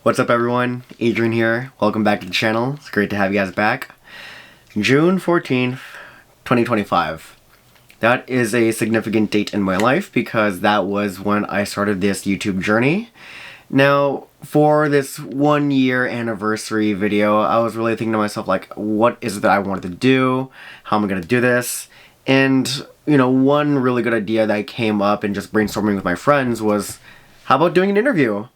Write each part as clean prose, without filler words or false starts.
What's up everyone, Adrian here. Welcome back to the channel. It's great to have you guys back. June 14th, 2025. That is a significant date in my life because that was when I started this YouTube journey. Now, for this 1 year anniversary video, I was really thinking to myself like, what is it that I wanted to do? How am I going to do this? And, one really good idea that came up and just brainstorming with my friends was, how about doing an interview?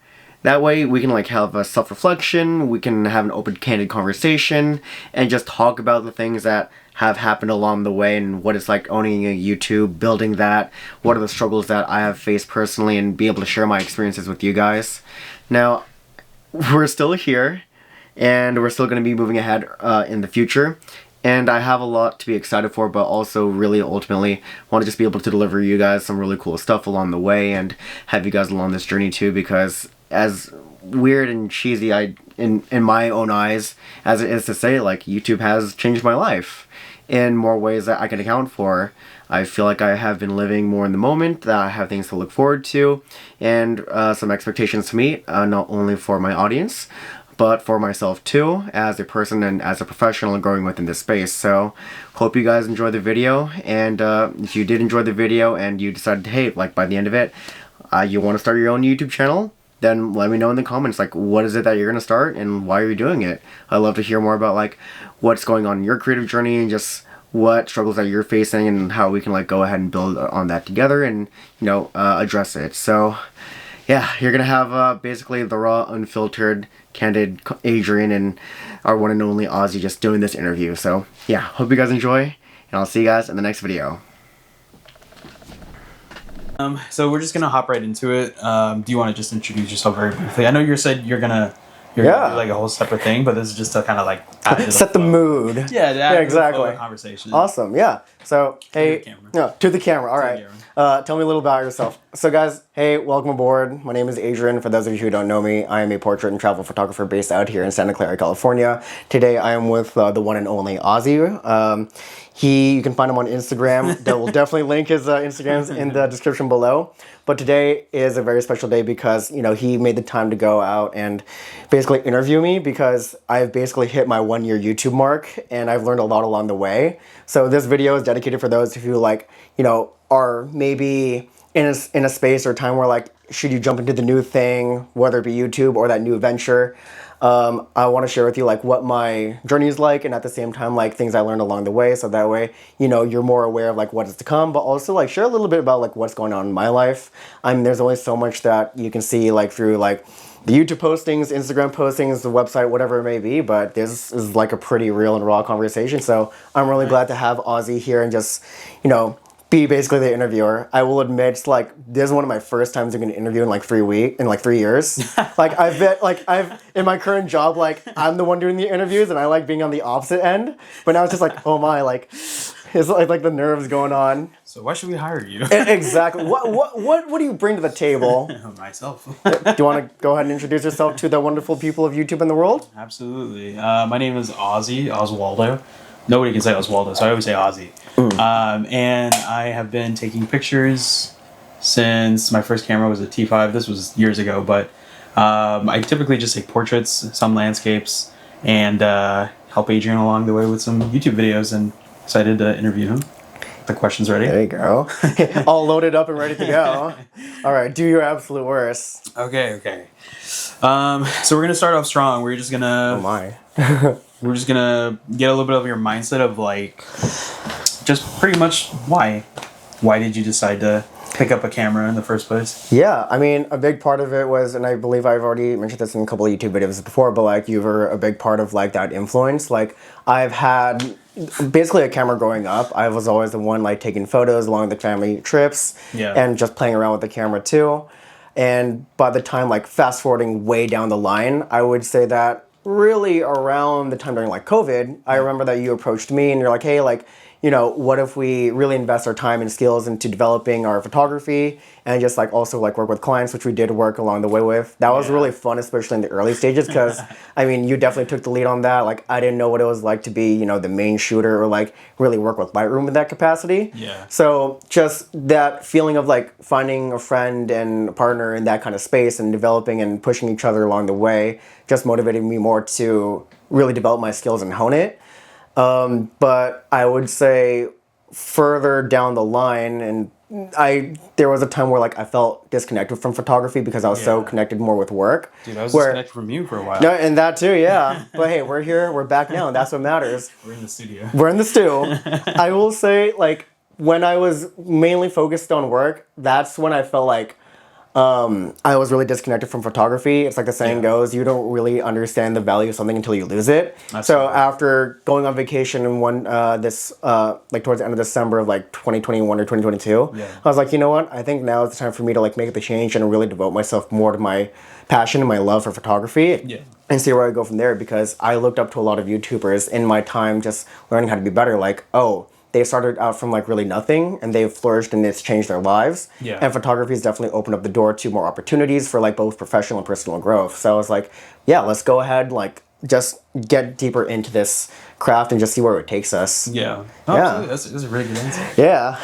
That way we can have a self-reflection, we can have an open, candid conversation, and just talk about the things that have happened along the way and what it's like owning a YouTube, building that, what are the struggles that I have faced personally, and be able to share my experiences with you guys. Now, we're still here, and we're still going to be moving ahead in the future. And I have a lot to be excited for, but also really ultimately want to just be able to deliver you guys some really cool stuff along the way and have you guys along this journey too, because as weird and cheesy in my own eyes as it is to say, YouTube has changed my life in more ways that I can account for. I feel like I have been living more in the moment, that I have things to look forward to, and some expectations to meet, not only for my audience, but for myself too, as a person and as a professional and growing within this space. So, hope you guys enjoy the video, and if you did enjoy the video and you decided, hey, by the end of it, you want to start your own YouTube channel, then let me know in the comments, what is it that you're going to start and why are you doing it? I'd love to hear more about, what's going on in your creative journey and just what struggles that you're facing and how we can, go ahead and build on that together and, address it. So, yeah, you're going to have basically the raw, unfiltered, candid Adrian and our one and only Ozzy just doing this interview. So, yeah, hope you guys enjoy, and I'll see you guys in the next video. So we're just gonna hop right into it. Do you want to just introduce yourself very briefly? I know you said you're gonna do a whole separate thing, but this is just to kind of set the mood. Yeah, exactly. Conversation. Awesome. Yeah. So hey, to the camera. All right. Tell me a little about yourself. So guys, hey, welcome aboard. My name is Adrian. For those of you who don't know me, I am a portrait and travel photographer based out here in Santa Clara, California. Today I am with the one and only Ozzy. You can find him on Instagram. That will definitely link his Instagrams in the description below. But today is a very special day because, he made the time to go out and basically interview me because I've basically hit my 1 year YouTube mark and I've learned a lot along the way. So this video is dedicated for those who are maybe in a space or time where should you jump into the new thing, whether it be YouTube or that new venture. I want to share with you what my journey is like, and at the same time things I learned along the way, so that way you're more aware of what is to come, but also share a little bit about what's going on in my life. I mean, there's only so much that you can see through the YouTube postings, Instagram postings, the website, whatever it may be, but this is a pretty real and raw conversation. So I'm really glad to have Ozzy here and just be basically the interviewer. I will admit, this is one of my first times doing an interview in 3 years. I've in my current job, I'm the one doing the interviews, and I like being on the opposite end. But now it's just oh my, it's the nerves going on. So why should we hire you? Exactly. What do you bring to the table? Myself. Do you want to go ahead and introduce yourself to the wonderful people of YouTube and the world? Absolutely. My name is Ozzy Oswaldo. Nobody can say Oswaldo, so I always say Ozzy. And I have been taking pictures since my first camera was a T5. This was years ago, but I typically just take portraits, some landscapes, and help Adrian along the way with some YouTube videos, and excited to interview him. The questions ready? There you go. All loaded up and ready to go. All right, do your absolute worst. Okay. So we're going to start off strong. We're just going to... Oh my. We're just gonna get a little bit of your mindset of just pretty much why did you decide to pick up a camera in the first place? Yeah, I mean, a big part of it was, and I believe I've already mentioned this in a couple of YouTube videos before, but you were a big part of that influence. I've had basically a camera growing up. I was always the one taking photos along the family trips, and just playing around with the camera too. And by the time fast forwarding way down the line, I would say that really around the time during COVID, I remember that you approached me and you're hey, what if we really invest our time and skills into developing our photography and just like also like work with clients, which we did work along the way with. That was really fun, especially in the early stages, because I mean, you definitely took the lead on that. Like, I didn't know what it was like to be, the main shooter or like really work with Lightroom in that capacity. Yeah. So just that feeling of like finding a friend and a partner in that kind of space and developing and pushing each other along the way just motivated me more to really develop my skills and hone it. But I would say further down the line, and there was a time where like I felt disconnected from photography because I was so connected more with work. Dude, I was disconnected from you for a while. No, and that too, yeah. But hey, we're here, we're back now, and that's what matters. We're in the studio. We're in the stew. I will say, like, when I was mainly focused on work, that's when I felt like I was really disconnected from photography. It's like the saying goes, you don't really understand the value of something until you lose it. So after going on vacation and like towards the end of December of like 2021 or 2022, I was like, you know what? I think now is the time for me to like make the change and really devote myself more to my passion and my love for photography and see where I go from there, because I looked up to a lot of YouTubers in my time just learning how to be better. Like, they started out from like really nothing and they've flourished and it's changed their lives. Yeah. And photography has definitely opened up the door to more opportunities for like both professional and personal growth. So I was like, yeah, let's go ahead, like just get deeper into this craft and just see where it takes us. Yeah. Oh, yeah. That's a really good answer. Yeah.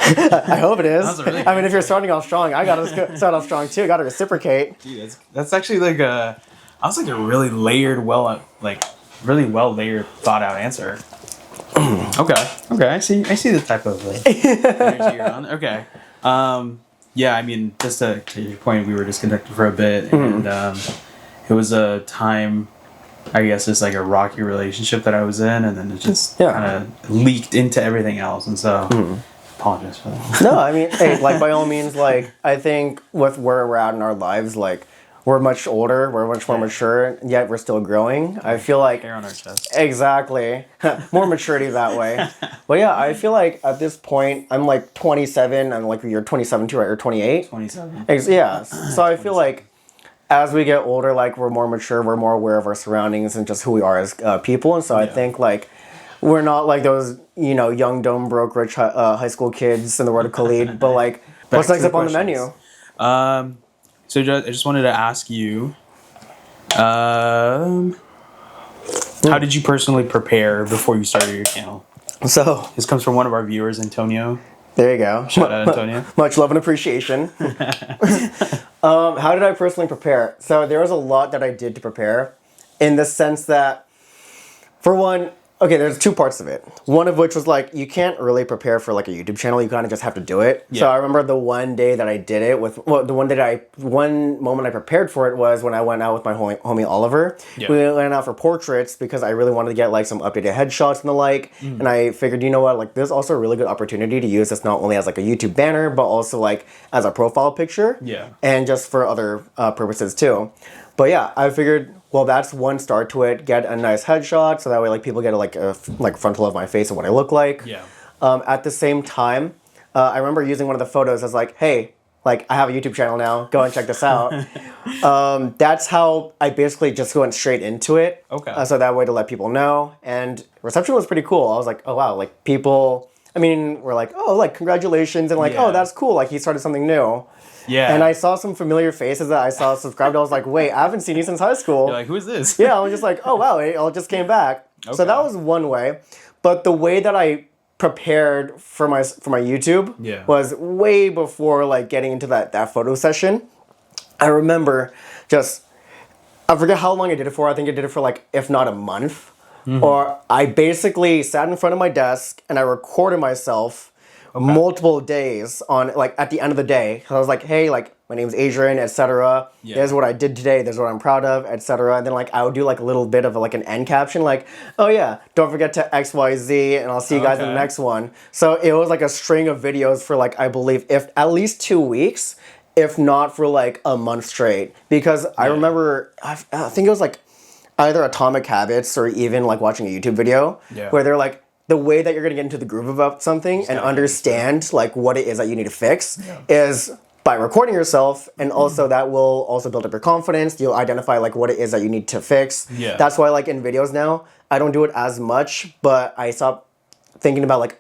I hope it is. That was a really good I mean, if you're starting off strong, I gotta start off strong too. I gotta reciprocate. Dude, that's actually like a really layered, really well layered, thought out answer. Okay, I see the type of energy you're on. Okay, yeah, I mean, just to your point, we were disconnected for a bit, and it was a time, I guess, just like a rocky relationship that I was in, and then it just kind of leaked into everything else, and so apologize for that. No, I mean, hey, like by all means, like I think with where we're at in our lives, like we're much older, we're much more mature, yet we're still growing. I feel like hair on our chest. Exactly. More maturity that way. But yeah, I feel like at this point, I'm like 27, and like you're 27 too, right? Or 28? 27. Yeah. So I feel like as we get older, like we're more mature, we're more aware of our surroundings and just who we are as people. And so I think like we're not like those, young, dumb, broke, rich high school kids in the word of Khalid, but like what's next up on the menu? So I just wanted to ask you, how did you personally prepare before you started your channel? So this comes from one of our viewers, Antonio. There you go. Shout out, Antonio. Much love and appreciation. How did I personally prepare? So there was a lot that I did to prepare, in the sense that, for one, okay, there's two parts of it. One of which was like, you can't really prepare for like a YouTube channel. You kind of just have to do it. Yeah. So I remember the one day that I did it one moment I prepared for it was when I went out with my homie Oliver. Yeah. We went out for portraits because I really wanted to get like some updated headshots and the like. And I figured, you know what, like there's also a really good opportunity to use this not only as like a YouTube banner, but also like as a profile picture. Yeah. And just for other purposes too. But yeah, I figured, well, that's one start to it. Get a nice headshot, so that way, like, people get a frontal of my face and what I look like. Yeah. At the same time, I remember using one of the photos as like, hey, like, I have a YouTube channel now. Go and check this out. That's how I basically just went straight into it. Okay. So that way to let people know. And reception was pretty cool. I was like, oh, wow. Like, people, I mean, were like, oh, like, congratulations. And like, oh, that's cool. Like, he started something new. Yeah. And I saw some familiar faces that I saw subscribed. I was like, wait, I haven't seen you since high school. You're like, who is this? Yeah, I was just like, oh, wow, it all just came back. Okay. So that was one way. But the way that I prepared for my YouTube was way before like getting into that photo session. I remember I forget how long I did it for. I think I did it for like, if not a month. Mm-hmm. Or I basically sat in front of my desk and I recorded myself multiple days on like at the end of the day. I was like, hey, like my name's Adrian, etc. There's what I did today. There's what I'm proud of, etc. And then like I would do like a little bit of like an end caption, like, oh yeah, don't forget to XYZ, and I'll see you guys in the next one. So it was like a string of videos for like, I believe, if at least 2 weeks, if not for like a month straight. Because I remember, I think it was like either Atomic Habits or even like watching a YouTube video where they're like, the way that you're going to get into the groove about something and understand like what it is that you need to fix is by recording yourself, and also that will also build up your confidence. You'll identify like what it is that you need to fix. That's why like in videos now, I don't do it as much, but I stopped thinking about like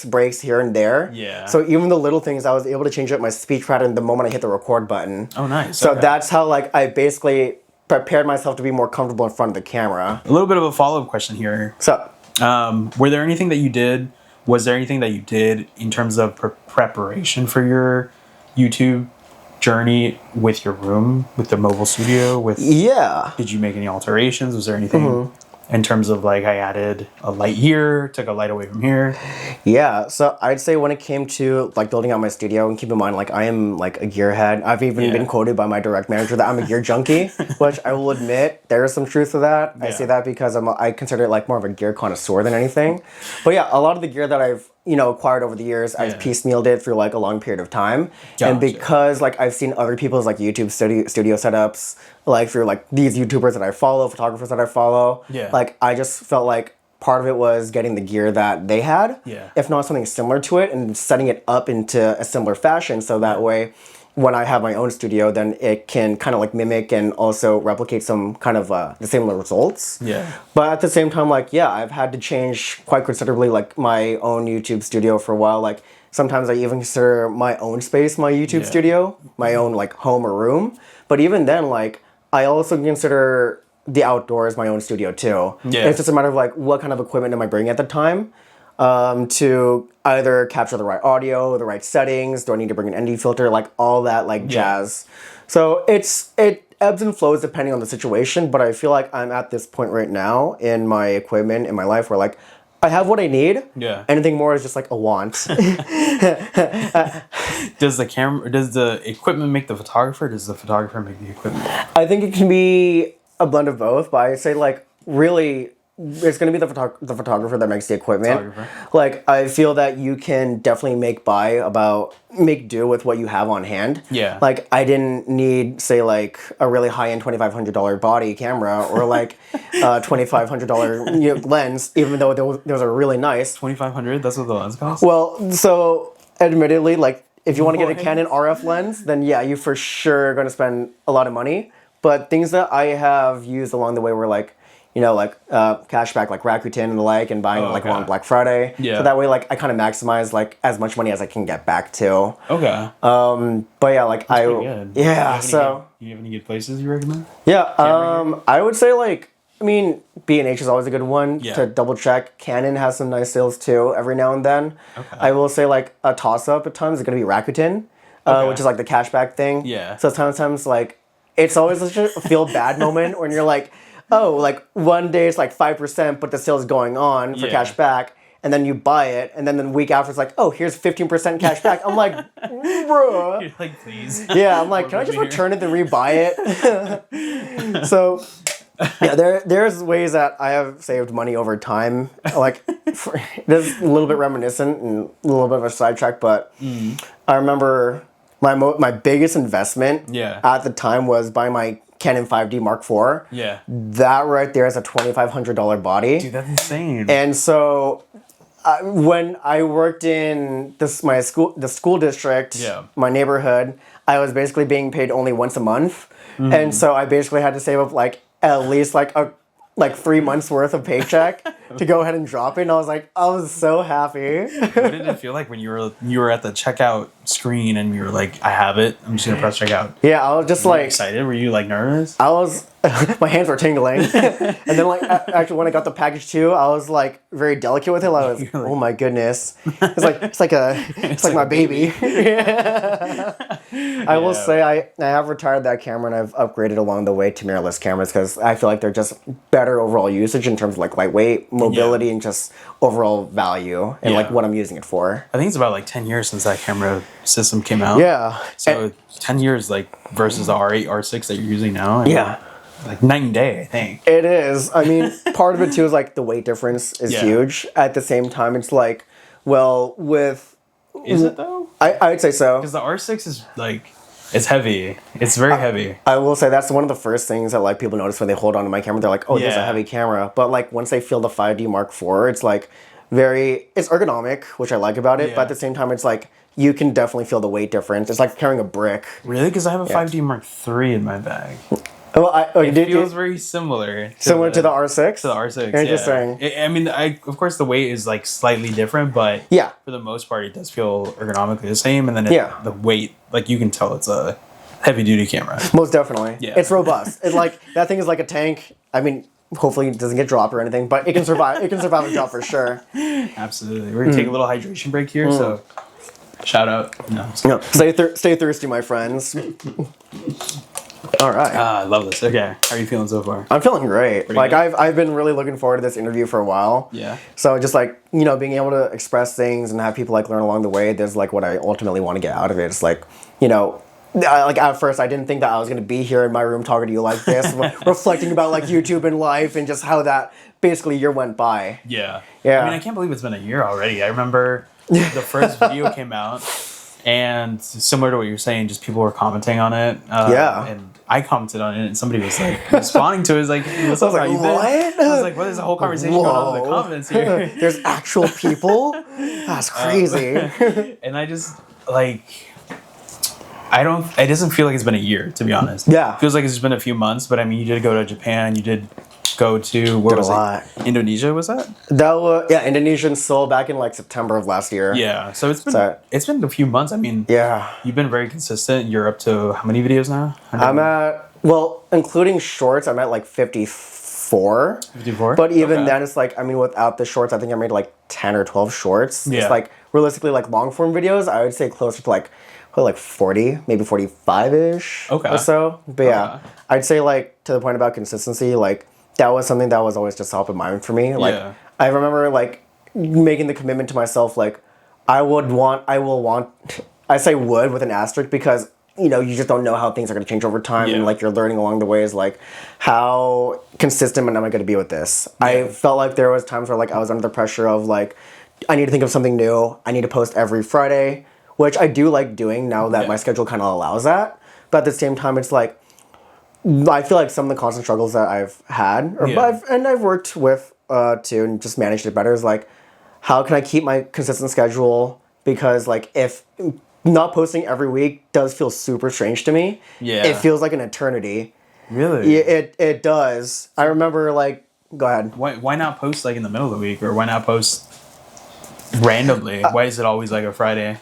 breaks here and there. Yeah. So even the little things, I was able to change up my speech pattern the moment I hit the record button. Oh, nice. So Okay. that's how like I basically prepared myself to be more comfortable in front of the camera. A little bit of a follow-up question here. So Were there anything that you did? Was there anything that you did in terms of preparation for your YouTube journey with your room, with the mobile studio? yeah. Did you make any alterations? Was there anything in terms of like I added a light here, took a light away from here? Yeah, so I'd say when it came to like building out my studio, and keep in mind like I am like a gearhead. I've even been quoted by my direct manager that I'm a gear junkie, which I will admit there is some truth to that. I say that because I consider it like more of a gear connoisseur than anything. But yeah, a lot of the gear that I've acquired over the years, I've piecemealed it through like a long period of time. Gotcha. And because like I've seen other people's like YouTube studio setups, like through like these YouTubers that I follow, photographers that I follow, like I just felt like part of it was getting the gear that they had, if not something similar to it, and setting it up into a similar fashion so that way when I have my own studio, then it can kind of like mimic and also replicate some kind of the similar results. Yeah. But at the same time, like, yeah, I've had to change quite considerably like my own YouTube studio for a while. Like sometimes I even consider my own space my YouTube studio, my own like home or room. But even then, like I also consider the outdoors my own studio too. Yeah. It's just a matter of like what kind of equipment am I bringing at the time to either capture the right audio, the right settings. Do I need to bring an ND filter? Like all that like jazz. So it ebbs and flows depending on the situation. But I feel like I'm at this point right now in my equipment in my life where like I have what I need. Yeah. Anything more is just like a want. Does the equipment make the photographer? Does the photographer make the equipment? I think it can be a blend of both, but I say like really it's going to be the photographer that makes the equipment. Like I feel that you can definitely make do with what you have on hand. Yeah. Like I didn't need say like a really high-end $2,500 body camera or like a $2,500 lens, even though those are really nice. $2,500? That's what the lens costs? Well, so admittedly, like if you want to get a Canon RF lens, then yeah, you for sure are going to spend a lot of money. But things that I have used along the way were like, cashback like Rakuten and the like, and buying on Black Friday. Yeah. So that way, like I kind of maximize like as much money as I can get back to. Okay. But yeah, like that's pretty good. Yeah. So. You have any good places you recommend? Yeah. I would say like B&H is always a good one to double check. Canon has some nice sales too every now and then. Okay. I will say like a toss up at times is gonna be Rakuten, which is like the cashback thing. Yeah. So sometimes like it's always such a feel bad moment when you're like, oh, like one day it's like 5%, but the sale's going on for cash back, and then you buy it, and then the week after it's like, oh, here's 15% cash back. I'm like, bro. You're like, please. Yeah, I'm like, can I just return it and rebuy it? So, yeah, there's ways that I have saved money over time. Like, this is a little bit reminiscent and a little bit of a sidetrack, but I remember my biggest investment at the time was buying my Canon 5D Mark IV. Yeah. That right there is a $2,500 body. Dude, that's insane. And so when I worked in the school district, my neighborhood, I was basically being paid only once a month. Mm-hmm. And so I basically had to save up like at least like 3 months worth of paycheck to go ahead and drop it. And I was so happy. What did it feel like when you were at the checkout screen and you were like, I have it, I'm just gonna press checkout? Yeah, I was just were you excited? Were you like nervous? I was my hands were tingling. And then like actually when I got the package too, I was like very delicate with it. I was oh my goodness. It's like my baby. I will say I have retired that camera and I've upgraded along the way to mirrorless cameras because I feel like they're just better overall usage in terms of like lightweight, mobility, and just overall value and like what I'm using it for. I think it's about like 10 years since that camera system came out. Yeah. So 10 years like versus the R8, R6 that you're using now. Like night and day, I think. It is. I mean, part of it too is like the weight difference is huge. At the same time, it's like, well, Is it though? I'd say so. Because the R6 is like, it's heavy. It's very heavy. I will say that's one of the first things that like people notice when they hold on to my camera. They're like, oh, there's a heavy camera. But like once they feel the 5D Mark IV, it's like it's ergonomic, which I like about it. But at the same time, it's like, you can definitely feel the weight difference. It's like carrying a brick. Really? Because I have a 5D Mark III in my bag. Well, It feels very similar. Similar to the R6? To the R6. Interesting. Yeah. I mean, of course, the weight is like slightly different, but Yeah. for the most part, it does feel ergonomically the same. And then the weight, like you can tell it's a heavy duty camera. Most definitely. Yeah. It's robust. It's like, that thing is like a tank. I mean, hopefully it doesn't get dropped or anything, but it can survive. It can survive a drop for sure. Absolutely. We're going to take a little hydration break here, so shout out. No. No, stay thirsty, my friends. All right. I love this. Okay. How are you feeling so far? I'm feeling great. Pretty Like good? I've been really looking forward to this interview for a while. Yeah. So just like, you know, being able to express things and have people like learn along the way, there's like what I ultimately want to get out of it. It's like, you know, like at first I didn't think that I was going to be here in my room talking to you like this, reflecting about like YouTube and life and just how that basically year went by. Yeah. Yeah. I mean, I can't believe it's been a year already. I remember the first video came out, and similar to what you're saying, just people were commenting on it. Yeah. And I commented on it, and somebody was like responding to it. Was like, what's up, I was like, what? I was like, what is the whole conversation going on in the comments here? There's actual people? That's crazy. And I just, like, it doesn't feel like it's been a year, to be honest. Yeah. It feels like it's just been a few months, but I mean, you did go to Japan, you did go to, where was it? Indonesia, was that? That was, yeah, Indonesian Seoul back in like September of last year. Yeah, so it's been a few months. I mean, yeah, you've been very consistent. You're up to how many videos now? I'm at, well, including shorts, I'm at like 54. 54? But even then, it's like, I mean, without the shorts, I think I made like 10 or 12 shorts. Yeah. It's like, realistically, like long form videos, I would say closer to like, probably like 40, maybe 45-ish or so. But yeah, I'd say like to the point about consistency, like that was something that was always just top of mind for me. Like I remember like making the commitment to myself, like I will want, I say would with an asterisk because, you know, you just don't know how things are going to change over time. And like you're learning along the way is like, how consistent am I going to be with this? I felt like there was times where like I was under the pressure of like, I need to think of something new. I need to post every Friday, which I do like doing now that my schedule kind of allows that. But at the same time, it's like, I feel like some of the constant struggles that I've had, I've worked with too, and just managed it better, is like, how can I keep my consistent schedule? Because like, if not posting every week does feel super strange to me. Yeah. It feels like an eternity. Really? It does. I remember like, go ahead. Why not post like in the middle of the week, or why not post randomly? Why is it always like a Friday?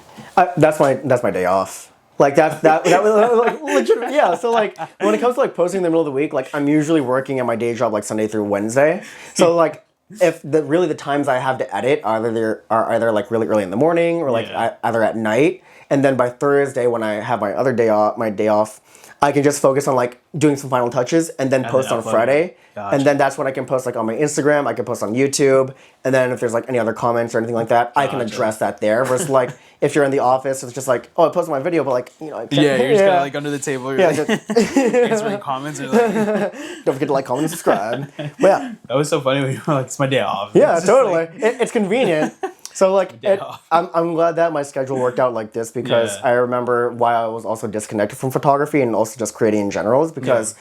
That's my day off. Like that was like legit. Yeah. So like when it comes to like posting in the middle of the week, like I'm usually working at my day job like Sunday through Wednesday. So like if the times I have to edit are either like really early in the morning or like either at night, and then by Thursday when I have my day off, I can just focus on like doing some final touches and then post on Friday. Gotcha. And then that's when I can post like on my Instagram, I can post on YouTube, and then if there's like any other comments or anything like that, I can address that there. Versus like if you're in the office, it's just like, oh, I posted my video, but like, you know, you're just kind of like under the table. You're like, answering comments. Or like, don't forget to like, comment, and subscribe. But yeah, that was so funny when you were like, it's my day off. Yeah, totally. Like, it's convenient. So like, I'm glad that my schedule worked out like this because I remember why I was also disconnected from photography and also just creating in general is because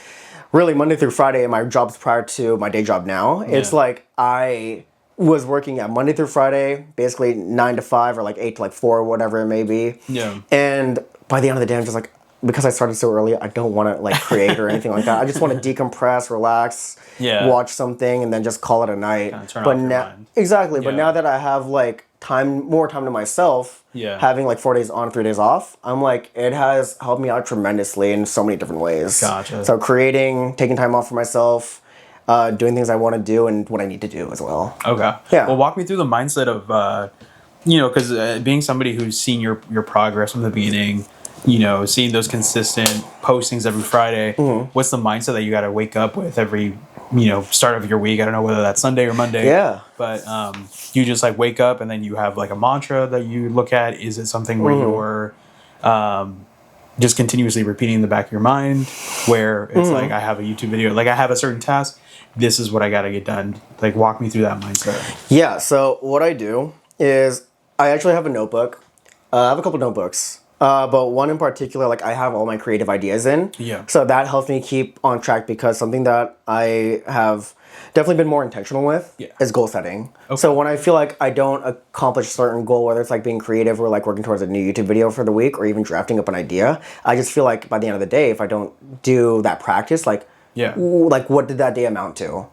really Monday through Friday in my jobs prior to my day job now, it's like I was working at Monday through Friday, basically 9 to 5 or like 8 to like 4 or whatever it may be. Yeah. And by the end of the day, I'm just like, because I started so early, I don't want to like create or anything like that. I just want to decompress, relax, watch something, and then just call it a night. Kind of turn off your mind. Exactly. But now that I have like more time to myself, having like 4 days on, 3 days off, I'm like, it has helped me out tremendously in so many different ways. Gotcha. So creating, taking time off for myself, doing things I want to do and what I need to do as well. Okay. Yeah. Well, walk me through the mindset of, you know, because being somebody who's seen your progress from the beginning, you know, seeing those consistent postings every Friday, what's the mindset that you got to wake up with every, you know, start of your week? I don't know whether that's Sunday or Monday. Yeah. But you just like wake up and then you have like a mantra that you look at. Is it something where you're just continuously repeating in the back of your mind where it's like, I have a YouTube video, like I have a certain task, this is what I got to get done. Like walk me through that mindset. Yeah. So what I do is I actually have a notebook. I have a couple notebooks. But one in particular, like I have all my creative ideas in. Yeah. So that helps me keep on track because something that I have definitely been more intentional with is goal setting. Okay. So when I feel like I don't accomplish a certain goal, whether it's like being creative or like working towards a new YouTube video for the week or even drafting up an idea, I just feel like by the end of the day, if I don't do that practice, like Yeah. like what did that day amount to?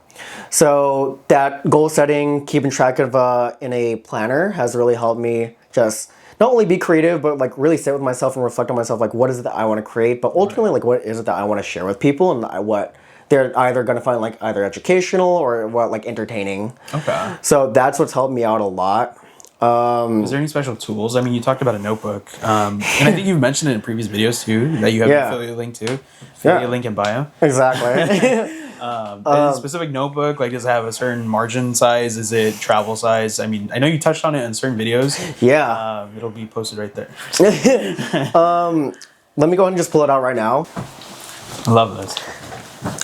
So that goal setting, keeping track of in a planner has really helped me just not only be creative, but like really sit with myself and reflect on myself. Like, what is it that I want to create? But ultimately, like, what is it that I want to share with people, and what they're either going to find like either educational or what like entertaining. Okay. So that's what's helped me out a lot. Is there any special tools? I mean, you talked about a notebook, and I think you've mentioned it in previous videos too that you have an affiliate link to. Affiliate link in bio. Exactly. A specific notebook, like does it have a certain margin size? Is it travel size? I mean, I know you touched on it in certain videos. Yeah. It'll be posted right there. Let me go ahead and just pull it out right now. I love this.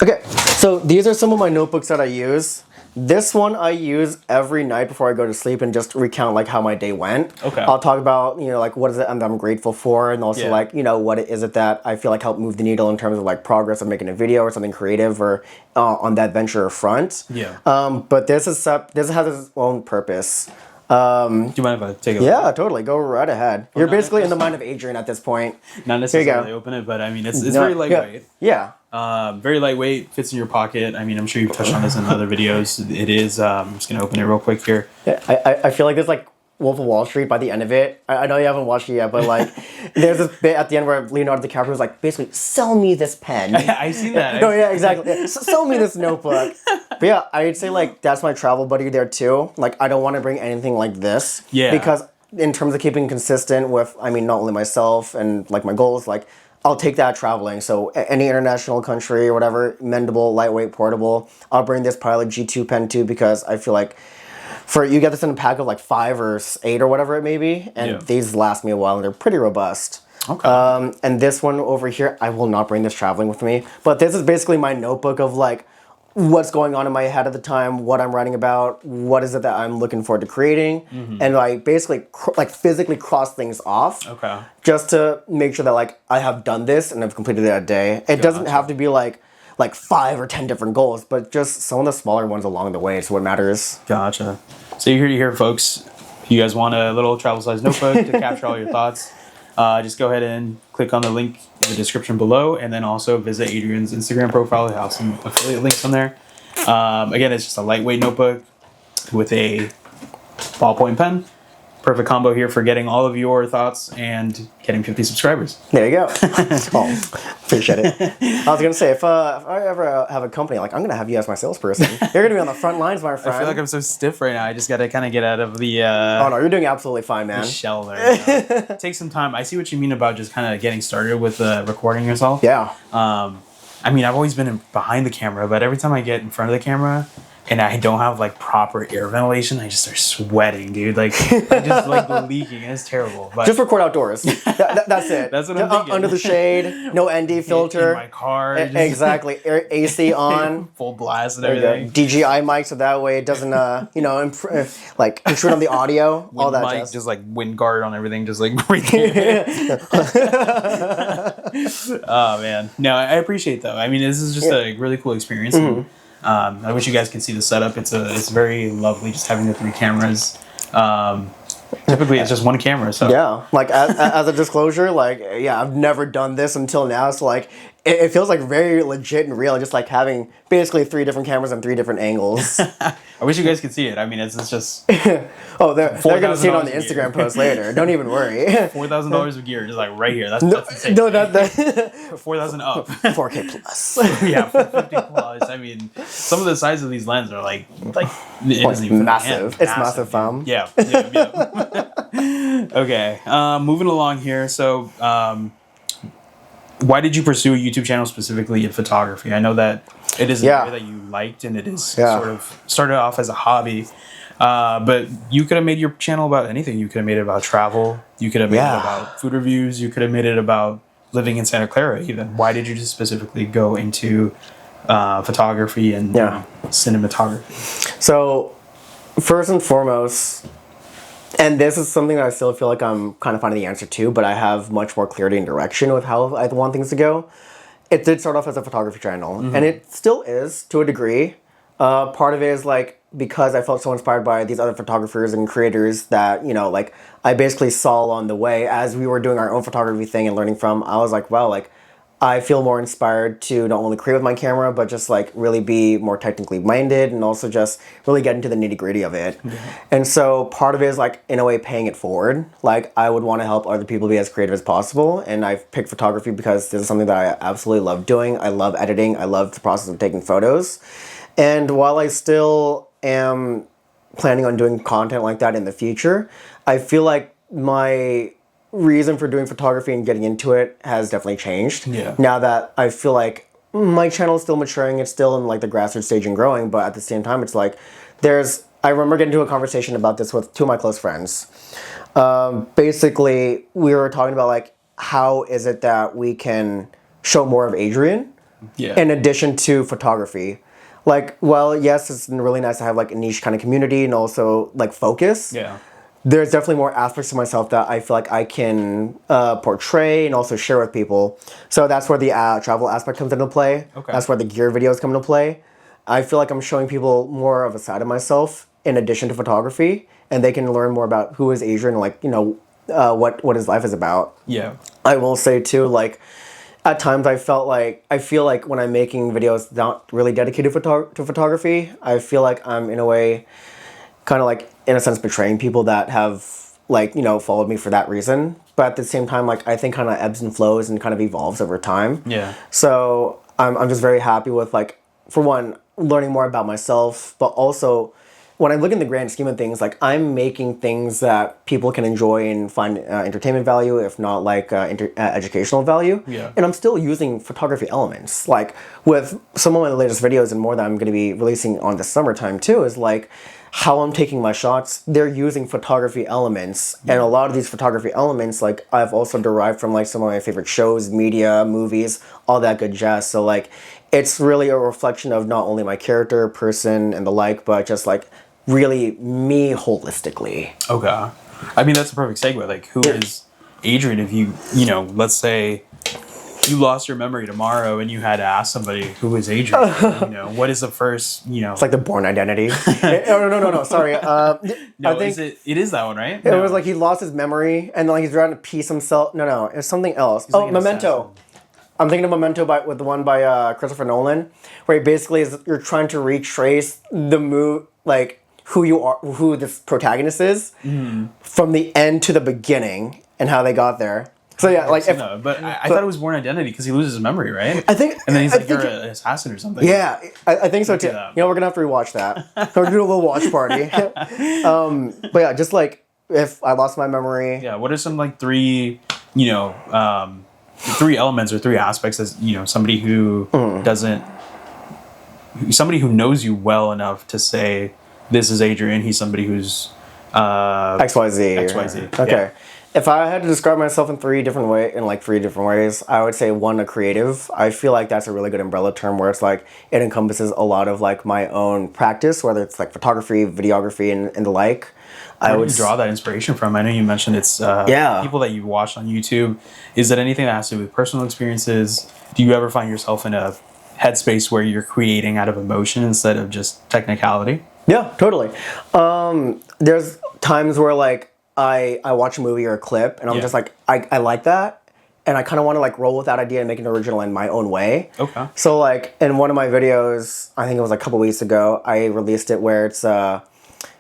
Okay, so these are some of my notebooks that I use. This one I use every night before I go to sleep and just recount like how my day went. Okay. I'll talk about, like what is it I'm grateful for, and also like, what is it that I feel like helped move the needle in terms of like progress of making a video or something creative or on that venture front. Yeah. But this has its own purpose. Do you mind if I take a look? Yeah, totally. Go right ahead. You're basically in the mind of Adrian at this point. Not necessarily open it, but I mean, it's very lightweight. Yeah. Very lightweight, fits in your pocket. I mean, I'm sure you've touched on this in other videos. It is, I'm just going to open it real quick here. Yeah, I feel like there's like Wolf of Wall Street by the end of it. I know you haven't watched it yet, but like there's this bit at the end where Leonardo DiCaprio was like, basically, sell me this pen. I see that. No, yeah, exactly. Sell me this notebook. But yeah, I'd say like that's my travel buddy there too. Like I don't want to bring anything like this. Yeah. Because in terms of keeping consistent with, I mean, not only myself and like my goals, like I'll take that traveling. So any international country or whatever, mendable, lightweight, portable. I'll bring this Pilot G2 pen too because I feel like you get this in a pack of like 5 or 8 or whatever it may be, and these last me a while and they're pretty robust. Okay. And this one over here, I will not bring this traveling with me, but this is basically my notebook of like what's going on in my head at the time, what I'm writing about, what is it that I'm looking forward to creating, and I basically like physically cross things off. Okay. Just to make sure that like I have done this and I've completed it a day. It doesn't have to be like 5 or 10 different goals, but just some of the smaller ones along the way is what matters. Gotcha. So you're here, folks. If you guys want a little travel-sized notebook to capture all your thoughts, just go ahead and click on the link in the description below, and then also visit Adrian's Instagram profile. He'll have some affiliate links on there. Again, it's just a lightweight notebook with a ballpoint pen. Perfect combo here for getting all of your thoughts and getting 50 subscribers. There you go. Appreciate it. I was gonna say if I ever have a company, like I'm gonna have you as my salesperson. You're gonna be on the front lines, my friend. I feel like I'm so stiff right now. I just gotta kind of get out of the oh no, you're doing absolutely fine, man. the shell there. Take some time. I see what you mean about just kind of getting started with recording yourself. Yeah. I mean, I've always been behind the camera, but every time I get in front of the camera and I don't have like proper air ventilation, I just start sweating, dude. Like I just like leaking, and it's terrible. But just record outdoors. That's it. That's what I'm thinking. Under the shade, no ND filter. In my car. Exactly. AC on. Full blast and everything. DJI mic, so that way it doesn't, like intrude on the audio. All that mic, jazz. just like wind guard on everything, just like right there. Oh man, no, I appreciate though. I mean, this is just a really cool experience. And, I wish you guys could see the setup. It's very lovely just having the 3 cameras. Typically, it's just one camera. So yeah, like as a disclosure, like I've never done this until now. So like it feels like very legit and real, just like having basically 3 different cameras on 3 different angles. I wish you guys could see it. I mean, it's just. Oh, they're gonna see it on the Instagram post later. Don't even worry. $4,000 of gear, just like right here. That's insane. No, that 4,000 up. 4K plus. Yeah, 450 plus. I mean, some of the size of these lenses are like it isn't even massive. It's massive, fam. Yeah. Okay, moving along here. So, why did you pursue a YouTube channel specifically in photography? I know that it is an area that you liked, and it is sort of started off as a hobby. But you could have made your channel about anything. You could have made it about travel. You could have made it about food reviews. You could have made it about living in Santa Clara even. Why did you just specifically go into photography and cinematography? So, first and foremost, and this is something that I still feel like I'm kind of finding the answer to, but I have much more clarity and direction with how I want things to go. It did start off as a photography channel, and it still is to a degree. Part of it is like because I felt so inspired by these other photographers and creators that, like I basically saw along the way as we were doing our own photography thing and learning from, I was like, wow, like I feel more inspired to not only create with my camera, but just like really be more technically minded and also just really get into the nitty gritty of it. And so part of it is like, in a way, paying it forward. Like, I would want to help other people be as creative as possible. And I've picked photography because this is something that I absolutely love doing. I love editing. I love the process of taking photos. And while I still am planning on doing content like that in the future, I feel like my reason for doing photography and getting into it has definitely changed. Yeah. Now that I feel like my channel is still maturing, it's still in like the grassroots stage and growing, but at the same time, it's like I remember getting into a conversation about this with two of my close friends. Basically, we were talking about like, how is it that we can show more of Adrian in addition to photography? Like, well, yes, it's really nice to have like a niche kind of community and also like focus. Yeah. There's definitely more aspects of myself that I feel like I can portray and also share with people. So that's where the travel aspect comes into play. Okay. That's where the gear videos come into play. I feel like I'm showing people more of a side of myself in addition to photography, and they can learn more about who is Adrian, like, you know, what his life is about. Yeah. I will say too, like, at times I feel like when I'm making videos not really dedicated to photography, I feel like I'm in a way kind of like, in a sense, betraying people that have, like, you know, followed me for that reason. But at the same time, like, I think kind of ebbs and flows and kind of evolves over time. Yeah. So I'm just very happy with, like, for one, learning more about myself, but also when I look in the grand scheme of things, like, I'm making things that people can enjoy and find entertainment value, if not like educational value. Yeah. And I'm still using photography elements. Like, with some of my latest videos and more that I'm going to be releasing on the summertime too, is like how I'm taking my shots. They're using photography elements, and a lot of these photography elements, like, I've also derived from like some of my favorite shows, media, movies, all that good jazz. So like, it's really a reflection of not only my character, person, and the like, but just like really me holistically. Okay. I mean, that's a perfect segue. Like, who is Adrian? If you know, let's say you lost your memory tomorrow and you had to ask somebody, who is Adrian? You know, what is the first, you know? It's like the Born Identity. No, sorry. No, I think it is that one, right? it was like he lost his memory and like he's trying to piece himself. No, it's something else. like an Memento. I'm thinking of Memento with the one by Christopher Nolan, where he basically you're trying to retrace the move, like who you are, who this protagonist is, from the end to the beginning and how they got there. So yeah, like but I thought it was Born Identity because he loses his memory, right? I think, and then he's like, you're an assassin or something. Yeah, I think so too. You know, we're gonna have to rewatch that. We're gonna do a little watch party. But yeah, just like if I lost my memory. Yeah, what are some like three, you know, three elements or three aspects as, you know, somebody who somebody who knows you well enough to say, this is Adrian, he's somebody who's XYZ. Okay. Yeah. If I had to describe myself in three different ways, I would say one, a creative. I feel like that's a really good umbrella term where it's like it encompasses a lot of like my own practice, whether it's like photography, videography, and the like. Where do you draw that inspiration from? I know you mentioned it's people that you've watched on YouTube. Is it anything that has to do with personal experiences? Do you ever find yourself in a headspace where you're creating out of emotion instead of just technicality? Yeah, totally. There's times where like I watch a movie or a clip and I'm just like, I like that. And I kind of want to like roll with that idea and make an original in my own way. Okay. So like in one of my videos, I think it was like a couple weeks ago, I released it where it's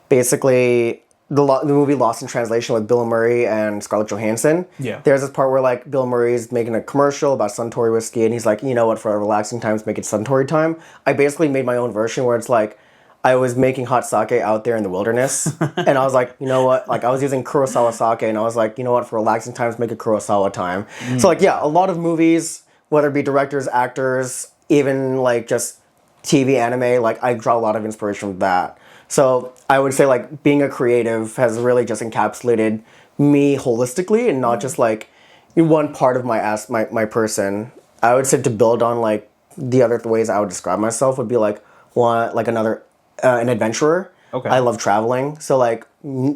basically the movie Lost in Translation with Bill Murray and Scarlett Johansson. Yeah. There's this part where like Bill Murray's making a commercial about Suntory whiskey and he's like, you know what, for relaxing times, make it Suntory time. I basically made my own version where it's like, I was making hot sake out there in the wilderness. And I was like, you know what? Like I was using Kurosawa sake and I was like, you know what? For relaxing times, make it Kurosawa time. So like, yeah, a lot of movies, whether it be directors, actors, even like just TV, anime, like I draw a lot of inspiration from that. So I would say like being a creative has really just encapsulated me holistically and not just like one part of my person. I would say to build on like the other ways I would describe myself would be like an adventurer. Okay. I love traveling. So like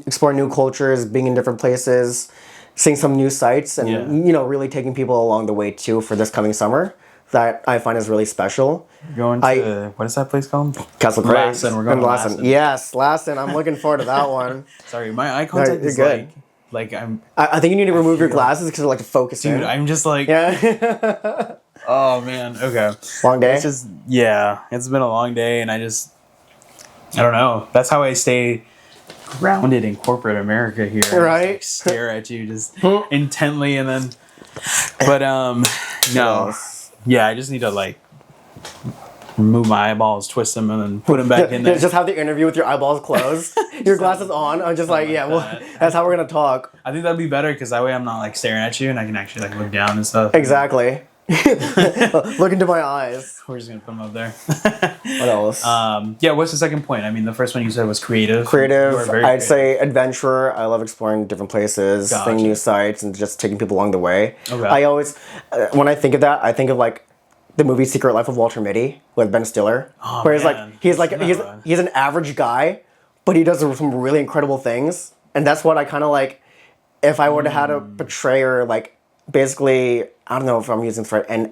exploring new cultures, being in different places, seeing some new sights and, you know, really taking people along the way too for this coming summer that I find is really special. Going to, what is that place called? Castle Crag. We're going to Lassen. Yes, Lassen. I'm looking forward to that one. Sorry, my eye contact is good. like I'm... I think you need to remove your glasses because they're like to focus in. Dude, I'm just like... Yeah. Oh man. Okay. Long day? It's just it's been a long day, and I don't know. That's how I stay grounded in corporate America here. Right. I just, like, stare at you just intently, and then. But no. Yeah, I just need to like remove my eyeballs, twist them, and then put them back in there. Just have the interview with your eyeballs closed, your glasses on. I'm just like, yeah, well, that's how we're gonna talk. I think that'd be better because that way I'm not like staring at you, and I can actually like look down and stuff. Exactly. Look into my eyes. We're just gonna put them up there. What else? Yeah. What's the second point? I mean, the first one you said was creative. Creative. You are very I'd creative. say adventure. I love exploring different places, Gotcha. seeing new sites, and just taking people along the way. Okay. I always, when I think of that, I think of like the movie Secret Life of Walter Mitty with Ben Stiller, Oh, where he's man. he's an average guy, but he does some really incredible things, and that's what I kind of like. If I were to have to portray or like basically, I don't know if I'm using this right, and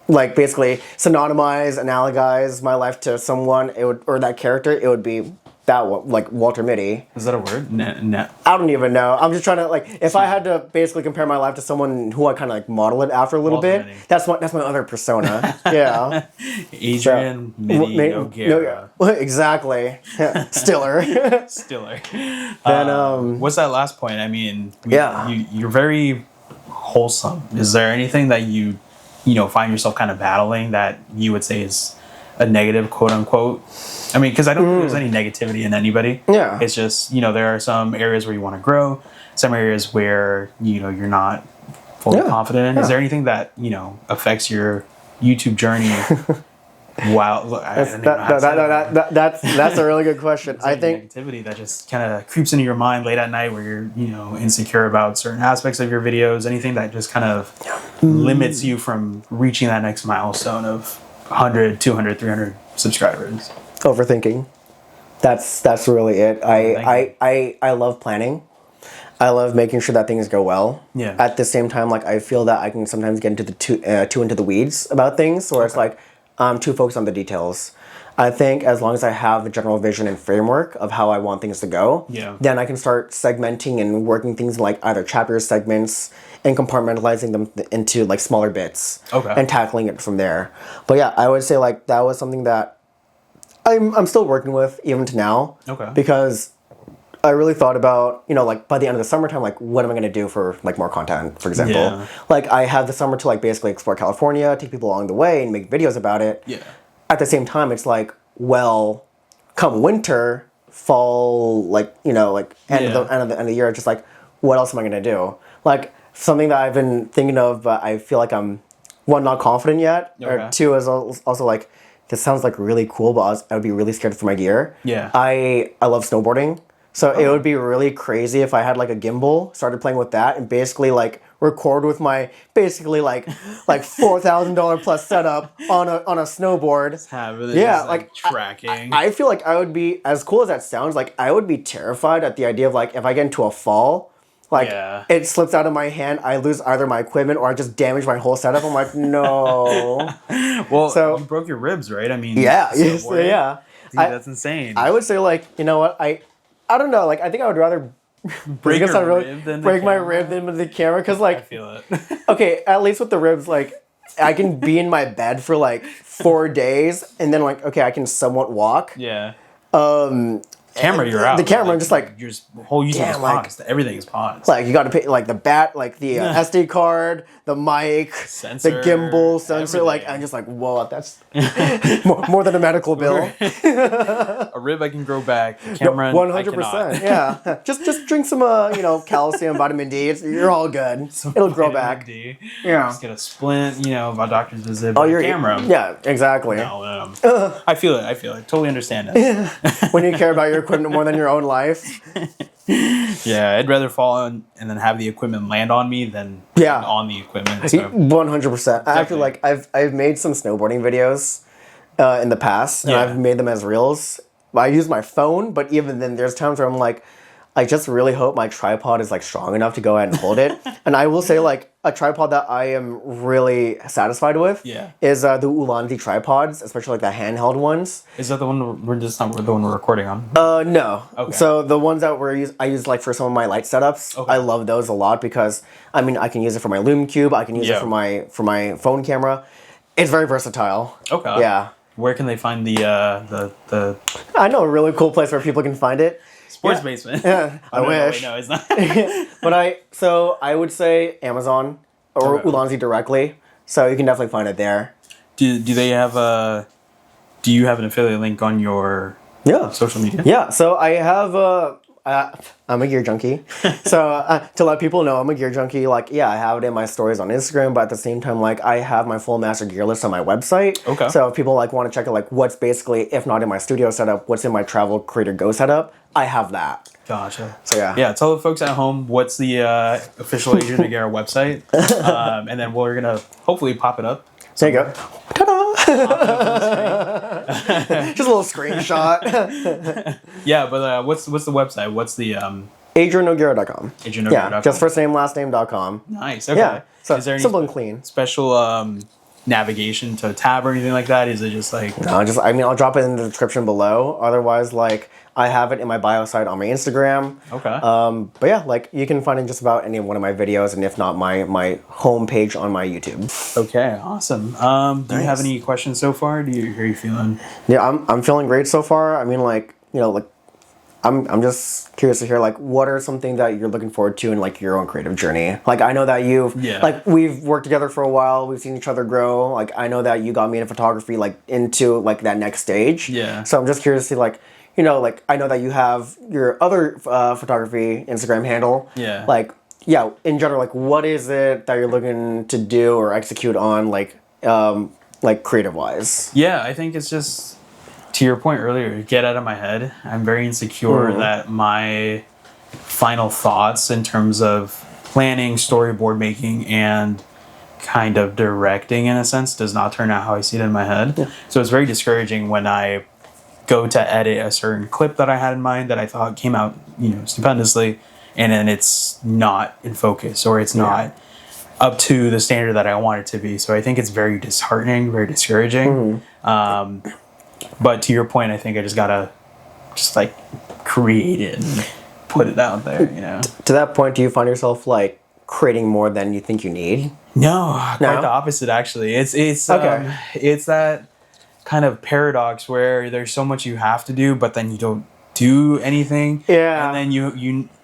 like basically synonymize, analogize my life to someone, it would, or that character, it would be that one, like Walter Mitty. Is that a word? No. I don't even know. I'm just trying to like, if I had to basically compare my life to someone who I kind of like model it after a little Walter bit, Mitty. that's my other persona. Yeah. Adrian Mitty O'Gara. Exactly. Yeah. Stiller. Stiller. Then What's that last point? I mean, Yeah. you're very wholesome. Is there anything that you find yourself kind of battling that you would say is a negative, quote unquote? I mean, because I don't think there's any negativity in anybody. Yeah. It's just, there are some areas where you want to grow, some areas where, you're not fully confident in. Yeah. Is there anything that, affects your YouTube journey? Wow. Look, That's a really good question. I think negativity that just kind of creeps into your mind late at night where you're, insecure about certain aspects of your videos, anything that just kind of limits you from reaching that next milestone of 100, 200, 300 subscribers. overthinking. That's really it. I love planning. I love making sure that things go well. Yeah. At the same time, like I feel that I can sometimes get into the too into the weeds about things, where it's like I'm too focused on the details. I think as long as I have a general vision and framework of how I want things to go, then I can start segmenting and working things in like either chapters, segments, and compartmentalizing them into like smaller bits. And tackling it from there. But yeah, I would say like that was something that I'm still working with even to now. Because I really thought about, like by the end of the summertime, like what am I going to do for like more content, for example. Yeah. Like I have the summer to like basically explore California, take people along the way and make videos about it. Yeah. At the same time, it's like, well, come winter, fall, like, like end of the year, just like, what else am I going to do? Like something that I've been thinking of, but I feel like I'm, one, not confident yet, or two, is also like, this sounds like really cool, but I would be really scared for my gear. Yeah. I love snowboarding. So it would be really crazy if I had like a gimbal, started playing with that, and basically like record with my basically like $4,000 plus setup on a snowboard. Like tracking. I feel like I would be, as cool as that sounds, like I would be terrified at the idea of like if I get into a fall, like it slips out of my hand, I lose either my equipment or I just damage my whole setup. I'm like, no. Well, so you broke your ribs, right? I mean, yeah. Dude, that's insane. I would say like, you know what, I don't know. Like, I think I would rather break my rib than the camera, because like, I feel it. Okay, at least with the ribs, like I can be in my bed for like 4 days, and then like, okay, I can somewhat walk. Yeah. Camera, you're out. The camera, I'm just like, your whole YouTube is paused. Everything is paused. Like you got to pay like the SD card, the mic, sensor, the gimbal, sensor. everything. Like I'm just like, whoa, that's more than a medical bill. A rib I can grow back. Camera, 100%. Yeah, just drink some calcium, vitamin D. You're all good. It'll grow back. D. Yeah. Just get a splint. My doctor's visit. Your camera. Yeah, exactly. No, I feel it. Totally understand it. When you care about your equipment more than your own life. Yeah, I'd rather fall on and then have the equipment land on me than on the equipment. So. 100%. Actually, like I've made some snowboarding videos in the past, and I've made them as reels. I use my phone, but even then, there's times where I'm like, I just really hope my tripod is like strong enough to go ahead and hold it. And I will say, like, a tripod that I am really satisfied with Yeah. is the Ulanzi tripods, especially like the handheld ones. Is that the one we're just not the one we're recording on? No. Okay. So the ones that I use like for some of my light setups. Okay. I love those a lot because I mean I can use it for my Lume Cube. I can use it for my phone camera. It's very versatile. Okay. Yeah. Where can they find the I know a really cool place where people can find it. sports basement? Yeah, I wish. No, it's not. But I would say Amazon or Okay. Ulanzi directly. So you can definitely find it there. Do they have a? Do you have an affiliate link on your Yeah. social media? Yeah. So I have I'm a gear junkie. So to let people know I'm a gear junkie, like yeah, I have it in my stories on Instagram, but at the same time, like I have my full master gear list on my website. Okay. So if people like want to check out like what's basically, if not in my studio setup, what's in my travel creator go setup, I have that. Gotcha. So yeah. Yeah, tell the folks at home what's the official Adrian Aguirre website, and then we're gonna hopefully pop it up. There you go. Ta-da! Just a little screenshot. Yeah, but what's the website? What's the AdrianOguera.com. AdrianOguera.com? Yeah, just first name, last name.com. Nice. Okay. Yeah. So is there any simple and clean. special navigation to tab or anything like that? Is it just like No, I'll drop it in the description below. Otherwise, like I have it in my bio site on my Instagram. okay? But yeah, like you can find it just about any one of my videos, and if not, my homepage on my YouTube. Okay, awesome. Do you have any questions so far? How are you feeling? Yeah, I'm feeling great so far. I mean, like like I'm just curious to hear like what are some things that you're looking forward to in like your own creative journey. Like I know that like we've worked together for a while. We've seen each other grow. Like I know that you got me into photography, like into like that next stage. Yeah. So I'm just curious to see like. Like I know that you have your other photography Instagram handle. Yeah. Like, yeah, in general, like, what is it that you're looking to do or execute on, like creative wise? Yeah, I think it's just to your point earlier. Get out of my head. I'm very insecure that my final thoughts in terms of planning, storyboard making, and kind of directing in a sense does not turn out how I see it in my head. Yeah. So it's very discouraging when I go to edit a certain clip that I had in mind that I thought came out, stupendously, and then it's not in focus or it's not up to the standard that I want it to be. So I think it's very disheartening, very discouraging. But to your point, I think I just gotta like create it and put it out there, To that point, do you find yourself like creating more than you think you need? No, quite the opposite actually. It's Okay. It's that kind of paradox where there's so much you have to do, but then you don't do anything. Yeah. And then you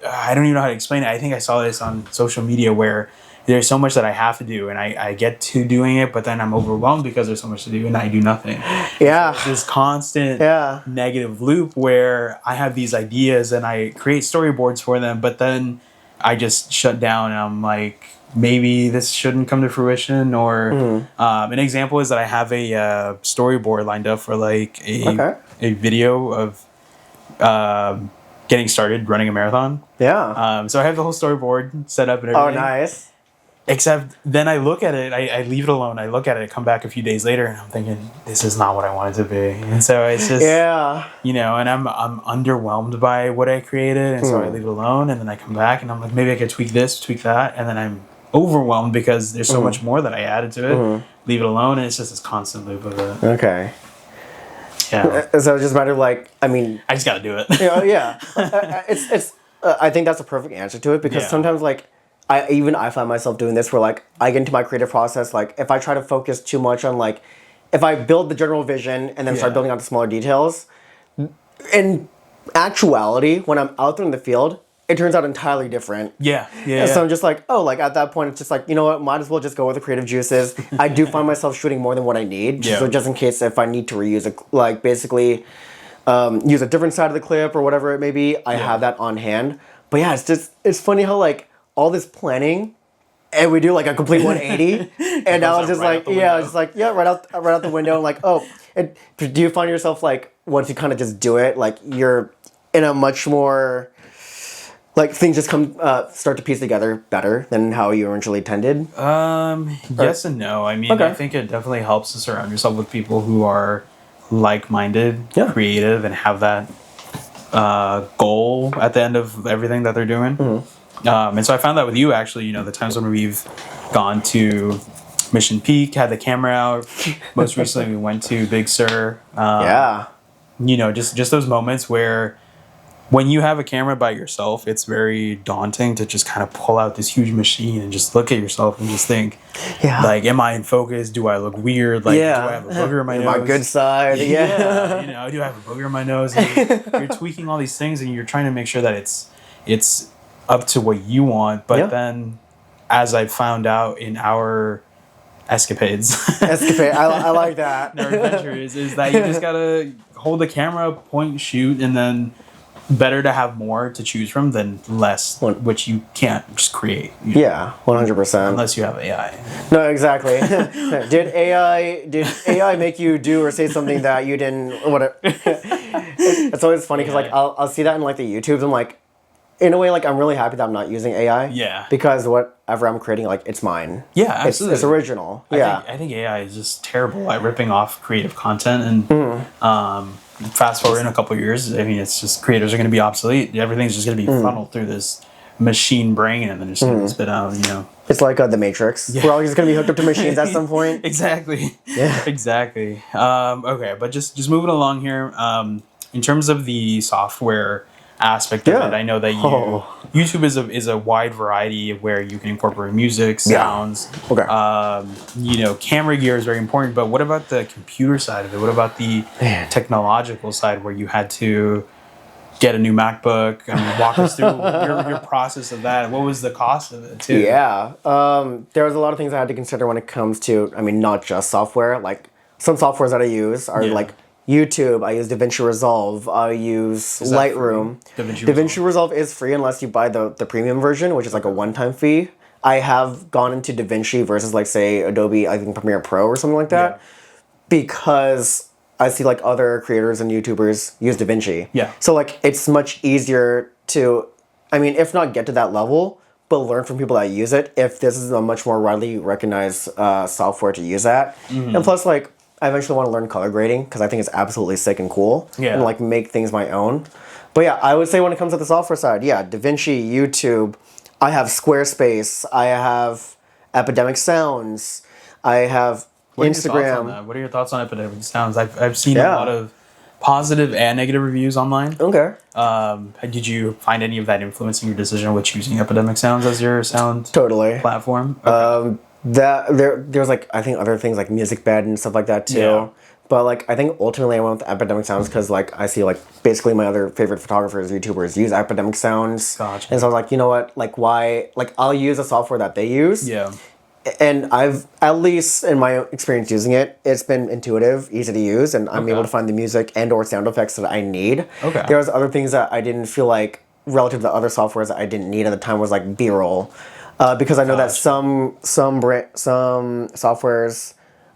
I don't even know how to explain it. I think I saw this on social media where there's so much that I have to do, and I get to doing it, but then I'm overwhelmed because there's so much to do, and I do nothing. Yeah. So this constant Yeah. negative loop where I have these ideas and I create storyboards for them, but then I just shut down and I'm like, maybe this shouldn't come to fruition. Or an example is that I have a storyboard lined up for like a video of getting started running a marathon. Yeah. So I have the whole storyboard set up and everything. Oh, nice. Except then I look at it, I leave it alone. I look at it, come back a few days later, and I'm thinking, this is not what I want it to be. And so it's just, and I'm underwhelmed by what I created, and so I leave it alone, and then I come back, and I'm like, maybe I could tweak this, tweak that, and then I'm overwhelmed because there's so much more that I added to it. Leave it alone, and it's just this constant loop of it. Okay. Yeah. So it just matter I just gotta do it. Yeah. It's I think that's a perfect answer to it because sometimes I find myself doing this where like I get into my creative process, like if I try to focus too much on like if I build the general vision and then start building out the smaller details, in actuality when I'm out there in the field it turns out entirely different. And so I'm just like, at that point it's just like, you know what, might as well just go with the creative juices. I do find myself shooting more than what I need, so just in case if I need to reuse it, like basically use a different side of the clip or whatever it may be, I have that on hand. But yeah, it's funny how like all this planning, and we do like a complete 180, and now it's just like, right out the window. And like, do you find yourself like once you kind of just do it, like you're in a much more like things just start to piece together better than how you originally intended? Yes and no. I mean, I think it definitely helps to surround yourself with people who are like-minded, creative, and have that goal at the end of everything that they're doing. And so I found that with you, actually, the times when we've gone to Mission Peak, had the camera out. Most recently, we went to Big Sur. Yeah. You know, just those moments where when you have a camera by yourself, it's very daunting to just kind of pull out this huge machine and just look at yourself and just think, Yeah. like, am I in focus? Do I look weird? Like, Yeah. do I have a booger in my nose? My good side. Yeah. You know, do I have a booger in my nose? And you're tweaking all these things and you're trying to make sure that it's up to what you want. But then, as I found out in our escapades, I like that. in our adventures, is that you just gotta hold the camera, point, shoot, and then better to have more to choose from than less, which you can't just create. Yeah, 100%. Unless you have AI. No, exactly. Did AI make you do or say something that you didn't? Whatever. It's always funny because like I'll see that in like the YouTubes. I'm like, in a way, like I'm really happy that I'm not using AI. Yeah. Because whatever I'm creating, like it's mine. Yeah, absolutely. It's original. I think AI is just terrible at ripping off creative content and. Fast forward in a couple of years, I mean, it's just creators are going to be obsolete. Everything's just going to be funneled through this machine brain and then just going to spit out, you know. It's like The Matrix. Yeah. We're all just going to be hooked up to machines at some point. Exactly. Yeah. Exactly. Okay, but just moving along here. In terms of the software aspect of it, I know that YouTube is a wide variety of where you can incorporate music, sounds. Okay. You know, camera gear is very important, but what about the computer side of it? What about the technological side where you had to get a new MacBook? I mean, walk us through your process of that. What was the cost of it too? Yeah. There was a lot of things I had to consider when it comes to, I mean, not just software. Like some softwares that I use are like YouTube, I use DaVinci Resolve, I use Lightroom. DaVinci Resolve is free unless you buy the premium version, which is like a one-time fee. I have gone into DaVinci versus like say Adobe, I think Premiere Pro or something like that, because I see like other creators and YouTubers use DaVinci. Yeah. So like it's much easier to, I mean, if not get to that level, but learn from people that use it if this is a much more widely recognized software to use at. And plus like, I eventually want to learn color grading because I think it's absolutely sick and cool. And like make things my own. But yeah, I would say when it comes to the software side, DaVinci, YouTube, I have Squarespace, I have Epidemic Sounds, I have Instagram. What are your thoughts on Epidemic Sounds? I've seen a lot of positive and negative reviews online. Okay. Did you find any of that influencing your decision with choosing Epidemic Sounds as your sound platform? Okay. There's like I think other things like Music Bed and stuff like that too. But like I think ultimately I went with Epidemic Sounds because like I see like basically my other favorite photographers, YouTubers use Epidemic Sounds. Gotcha. And so I was like, you know what, like why, like I'll use a software that they use. Yeah. And I've, at least in my experience using it, it's been intuitive, easy to use, and I'm able to find the music and or sound effects that I need. Okay. There was other things that I didn't feel like relative to other softwares that I didn't need at the time was like B-roll. Because I know that some softwares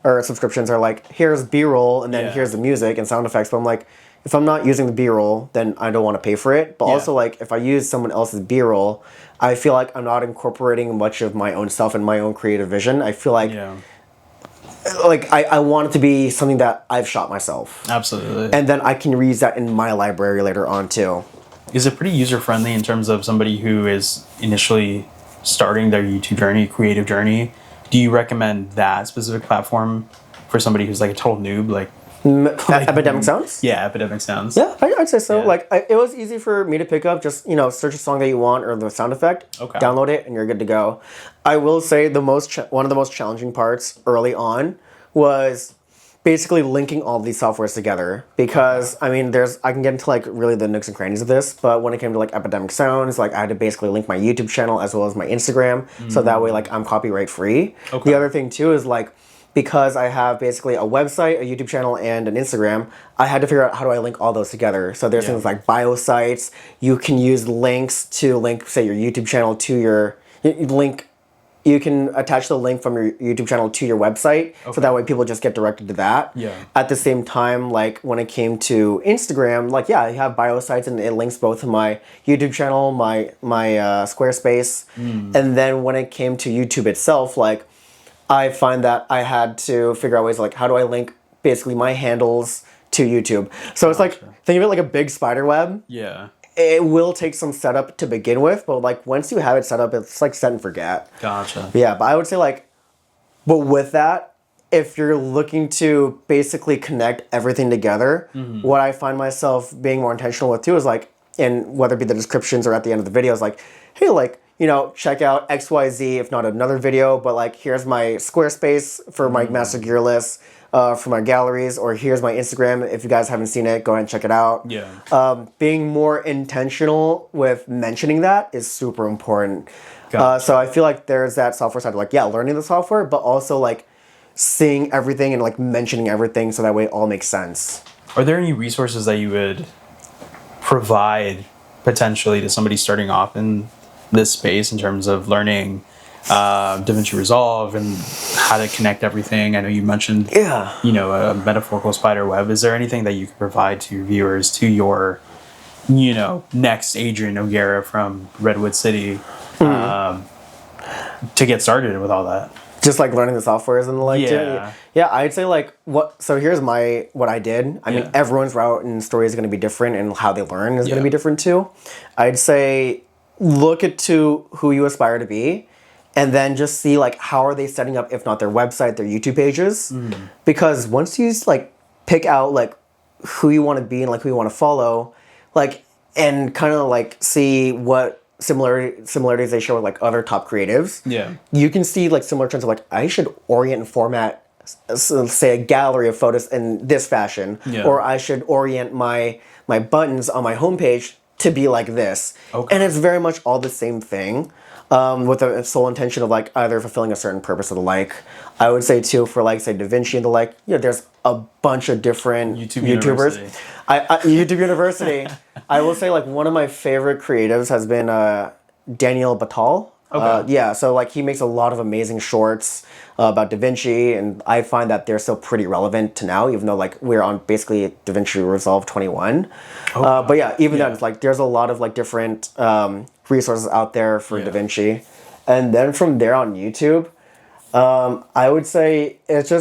or subscriptions are like, here's B-roll and then here's the music and sound effects. But I'm like, if I'm not using the B-roll, then I don't want to pay for it. But also like, if I use someone else's B-roll, I feel like I'm not incorporating much of my own stuff and my own creative vision. I feel like, like I want it to be something that I've shot myself. Absolutely. And then I can reuse that in my library later on too. Is it pretty user-friendly in terms of somebody who is initially starting their YouTube journey, creative journey? Do you recommend that specific platform for somebody who's like a total noob, like Epidemic Sounds? Yeah, Epidemic Sounds. Yeah, I'd say so. Like, it was easy for me to pick up. Just, you know, search a song that you want or the sound effect, download it, and you're good to go. I will say one of the most challenging parts early on was basically linking all these softwares together because, I mean, I can get into, like, really the nooks and crannies of this, but when it came to, like, Epidemic Sounds, like, I had to basically link my YouTube channel as well as my Instagram, so that way, like, I'm copyright free. The other thing, too, is, like, because I have basically a website, a YouTube channel, and an Instagram, I had to figure out how do I link all those together. So there's things like bio sites. You can use links to link, say, your YouTube channel to your link. You can attach the link from your YouTube channel to your website, so that way people just get directed to that. At the same time, like when it came to Instagram, like I have bio sites and it links both to my YouTube channel, my Squarespace, and then when it came to YouTube itself, like I find that I had to figure out ways like how do I link basically my handles to YouTube. So it's like think of it like a big spider web. it will take some setup to begin with, but like once you have it set up, it's like set and forget. Gotcha. Yeah, but I would say like, but with that, if you're looking to basically connect everything together, what I find myself being more intentional with too is like, in whether it be the descriptions or at the end of the videos, like, hey, like, you know, check out XYZ, if not another video, but like, here's my Squarespace for my master gear list, for my galleries, or here's my Instagram. If you guys haven't seen it, go ahead and check it out. Yeah. Being more intentional with mentioning that is super important. Gotcha. So I feel like there's that software side of like, yeah, learning the software, but also like seeing everything and like mentioning everything so that way it all makes sense. Are there any resources that you would provide potentially to somebody starting off in this space in terms of learning DaVinci Resolve and how to connect everything? I know you mentioned, you know, a metaphorical spider web. Is there anything that you could provide to your viewers, to your, you know, next Adrian O'Gara from Redwood City, to get started with all that? Just like learning the softwares and like, Yeah. yeah, I'd say like so here's what I did. I mean, everyone's route and story is going to be different, and how they learn is going to be different too. I'd say look to who you aspire to be, and then just see like how are they setting up, if not their website, their YouTube pages. Because once you like pick out like who you want to be and like who you want to follow, like, and kind of like see what similarities they share with like other top creatives. Yeah. You can see like similar trends of like, I should orient and format, say, a gallery of photos in this fashion, or I should orient my buttons on my homepage to be like this. Okay. And it's very much all the same thing, with a sole intention of like either fulfilling a certain purpose or the like. I would say too, for like say DaVinci and the like, you know, there's a bunch of different YouTubers. University. YouTube University. I will say like one of my favorite creatives has been Daniel Batal. Okay. Yeah, so like he makes a lot of amazing shorts about DaVinci, and I find that they're still pretty relevant to now, even though like we're on basically DaVinci Resolve 21. But yeah, even then, it's like there's a lot of like different resources out there for DaVinci, and then from there on YouTube, I would say it's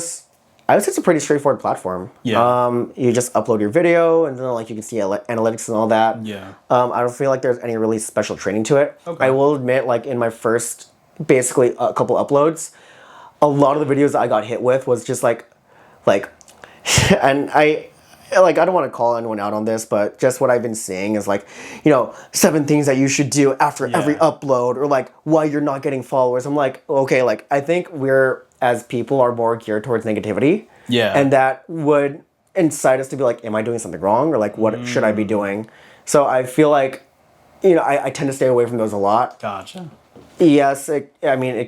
a pretty straightforward platform. Yeah. You just upload your video, and then like you can see analytics and all that. Yeah. I don't feel like there's any really special training to it. Okay. I will admit, like in my first, basically a couple uploads, a lot of the videos I got hit with was just like, and I don't want to call anyone out on this, but just what I've been seeing is like, you know, 7 things that you should do after every upload, or like why you're not getting followers. I'm like, okay, like I think we're, as people, are more geared towards negativity. Yeah. And that would incite us to be like, am I doing something wrong? Or like, what should I be doing? So I feel like, you know, I tend to stay away from those a lot. Gotcha. Yes, it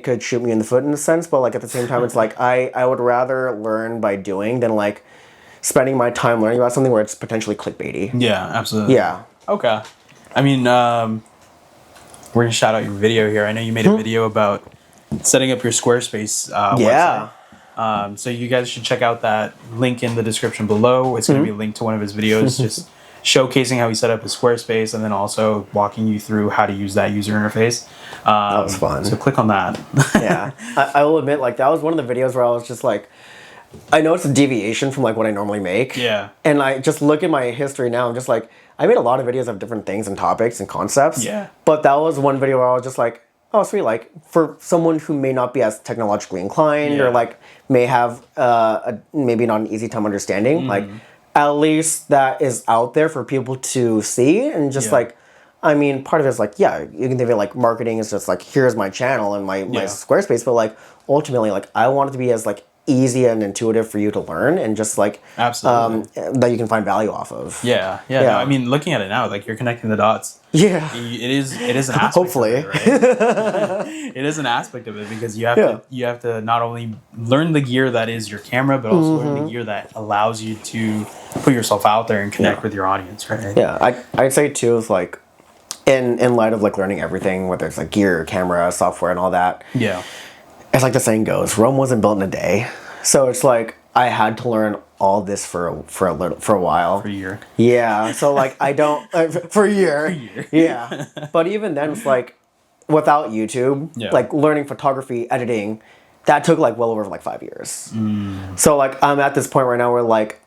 could shoot me in the foot in a sense, but like at the same time, it's like I would rather learn by doing than like spending my time learning about something where it's potentially clickbaity. Yeah, absolutely. Yeah. Okay. I mean, we're gonna shout out your video here. I know you made a video about setting up your Squarespace website. So you guys should check out that link in the description below. It's going to be a link to one of his videos, just showcasing how he set up his Squarespace, and then also walking you through how to use that user interface. That was fun. So click on that. Yeah. I will admit, like, that was one of the videos where I was just like, I know it's a deviation from like what I normally make. Yeah. And I just look at my history now, I'm just like, I made a lot of videos of different things and topics and concepts. Yeah. But that was one video where I was just like, oh, sweet. Like, for someone who may not be as technologically inclined, or like may have maybe not an easy time understanding, like, at least that is out there for people to see. And just like, I mean, part of it is like, yeah, you can think of it like marketing is just like, here's my channel and my Squarespace, but like ultimately, like, I want it to be as like easy and intuitive for you to learn, and just like that you can find value off of. Yeah. No, I mean, looking at it now, like, you're connecting the dots. Yeah. It is an aspect. Hopefully. of it, right? It is an aspect of it, because you have to not only learn the gear that is your camera, but also learn the gear that allows you to put yourself out there and connect with your audience, right? Yeah, I'd say too is like, in light of like learning everything, whether it's like gear, camera, software, and all that. Yeah. It's like the saying goes, Rome wasn't built in a day. So it's like I had to learn all this for a while. For a year. Yeah. So like I don't for a year. Yeah. But even then, it's like without YouTube, like learning photography, editing, that took like well over like 5 years. So like I'm at this point right now where like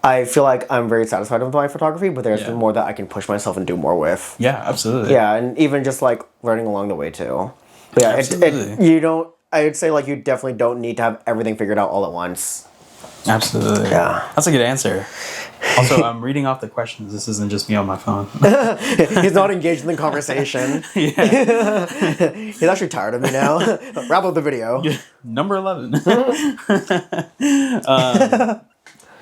I feel like I'm very satisfied with my photography, but there's Yeah. more that I can push myself and do more with. Yeah, absolutely. Yeah, and even just like learning along the way too. But yeah, Absolutely. you don't. I would say like you definitely don't need to have everything figured out all at once. Absolutely. Yeah. That's a good answer. Also, I'm reading off the questions. This isn't just me on my phone. He's not engaged in the conversation. Yeah. He's actually tired of me now. Wrap up the video. Number 11.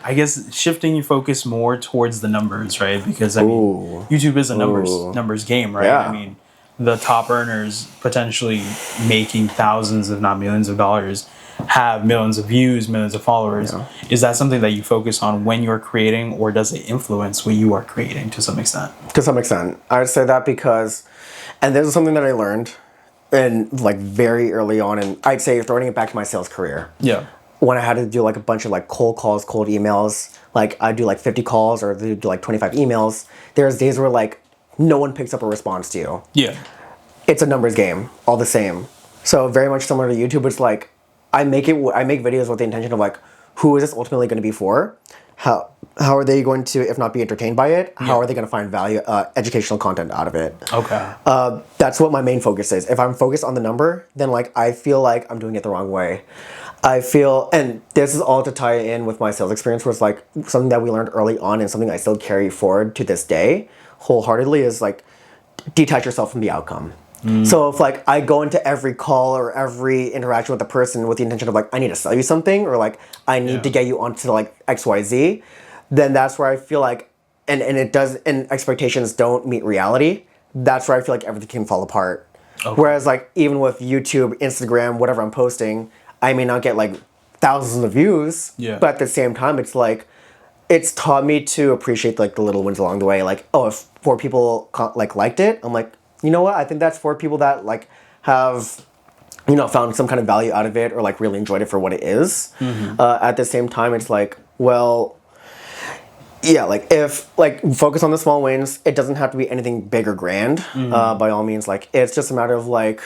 I guess shifting your focus more towards the numbers, right? Because I mean, Ooh. YouTube is a Ooh. numbers game, right? Yeah. I mean, the top earners potentially making thousands, if not millions of dollars, have millions of views, millions of followers. Yeah. Is that something that you focus on when you're creating, or does it influence what you are creating to some extent? To some extent, I would say that because, and this is something that I learned, and like very early on, and I'd say throwing it back to my sales career. Yeah. When I had to do like a bunch of like cold calls, cold emails, like I do like 50 calls or do like 25 emails. There's days where like no one picks up a response to you. Yeah. It's a numbers game, all the same. So very much similar to YouTube. It's like I make videos with the intention of like, who is this ultimately going to be for? How are they going to, if not be entertained by it? How are they going to find value, educational content out of it? Okay. That's what my main focus is. If I'm focused on the number, then like I feel like I'm doing it the wrong way. I feel, and this is all to tie in with my sales experience, where it's like something that we learned early on and something I still carry forward to this day wholeheartedly is like detach yourself from the outcome. So if like I go into every call or every interaction with a person with the intention of like I need to sell you something or like I need to get you onto like XYZ, then that's where I feel like and it does and expectations don't meet reality. That's where I feel like everything can fall apart. Okay. Whereas like even with YouTube, Instagram, whatever I'm posting, I may not get like thousands of views, but at the same time it's like it's taught me to appreciate like the little wins along the way. Like, oh, if 4 people liked it, I'm like, you know what? I think that's 4 people that like have, you know, found some kind of value out of it or like really enjoyed it for what it is. At the same time, it's like, well, yeah, like if like focus on the small wins. It doesn't have to be anything big or grand. By all means, like it's just a matter of like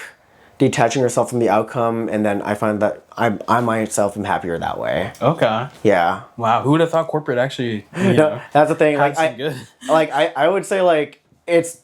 detaching yourself from the outcome, and then I find that I myself am happier that way. Okay. Yeah. Wow. Who would have thought corporate actually? You know, that's the thing. Like good. I would say like it's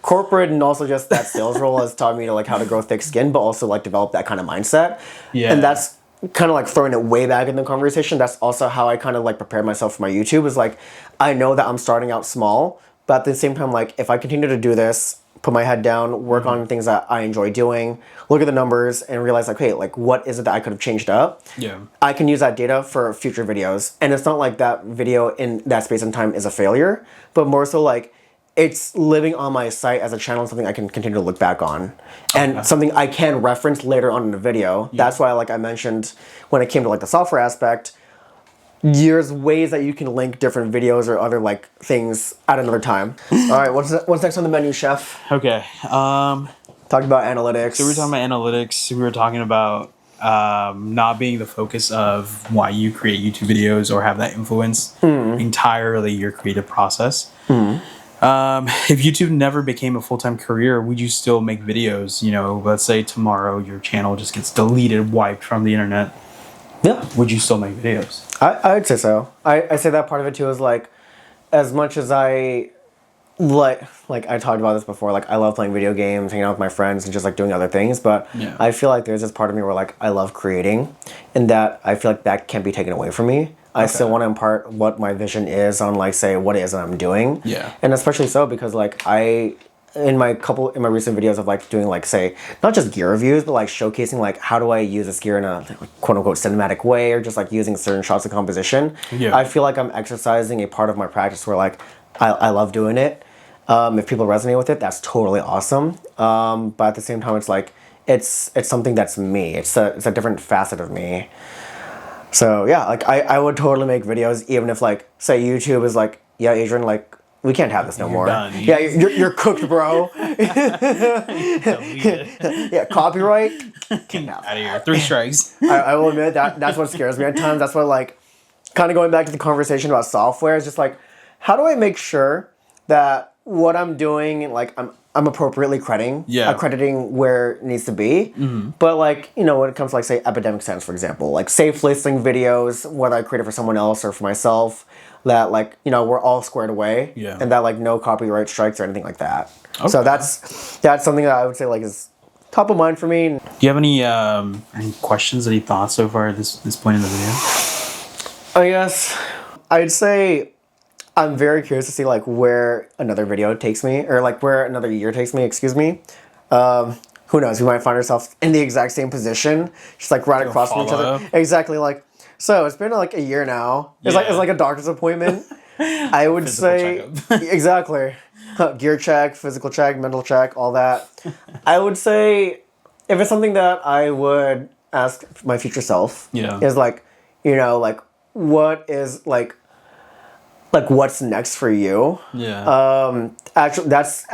corporate and also just that sales role has taught me to like how to grow thick skin, but also like develop that kind of mindset. Yeah. And that's kind of like throwing it way back in the conversation. That's also how I kind of like prepare myself for my YouTube. Is like I know that I'm starting out small, but at the same time, like if I continue to do this, put my head down, work on things that I enjoy doing, look at the numbers and realize like, hey, like what is it that I could have changed up? Yeah. I can use that data for future videos. And it's not like that video in that space and time is a failure, but more so like it's living on my site as a channel and something I can continue to look back on. And something I can reference later on in the video. Yeah. That's why like I mentioned when it came to like the software aspect, there's ways that you can link different videos or other like things at another time. All right, what's next on the menu, chef? Okay. Talking about analytics. So we were talking about analytics. We were talking about not being the focus of why you create YouTube videos or have that influence entirely your creative process. If YouTube never became a full-time career, would you still make videos? You know, let's say tomorrow your channel just gets deleted, wiped from the internet. Yeah. Would you still make videos? I would say so. I say that part of it too is like, as much as I like I talked about this before, like I love playing video games, hanging out with my friends and just like doing other things, but I feel like there's this part of me where like I love creating and that I feel like that can't be taken away from me. I still want to impart what my vision is on like say what it is that I'm doing. Yeah. And especially so because like in my recent videos of like doing like say not just gear reviews but like showcasing like how do I use this gear in a quote unquote cinematic way or just like using certain shots of composition. Yeah. I feel like I'm exercising a part of my practice where like I love doing it. If people resonate with it, that's totally awesome. But at the same time, it's like it's something that's me. It's a different facet of me. So yeah, like I would totally make videos even if like say YouTube is like, yeah, Adrian, like we can't have this no more. Done. Yeah, you're cooked, bro. Yeah, copyright. Get out of here. 3 strikes. I will admit that's what scares me at times. That's what like kind of going back to the conversation about software is just like how do I make sure that what I'm doing, like I'm appropriately accrediting where it needs to be. But like, you know, when it comes to like say epidemic sense, for example, like safe listing videos, whether I create it for someone else or for myself, that like, you know, we're all squared away. Yeah. And that like no copyright strikes or anything like that. Okay. So that's something that I would say like is top of mind for me. Do you have any questions, any thoughts so far at this point in the video? I guess I'd say I'm very curious to see like where another video takes me, or like where another year takes me. Excuse me. Who knows? We might find ourselves in the exact same position, just like right across from each other. Exactly. Like so, it's been like a year now. It's like a doctor's appointment. I would say exactly. Gear check, physical check, mental check, all that. I would say if it's something that I would ask my future self, is like, you know, like what is like what's next for you? Actually, that's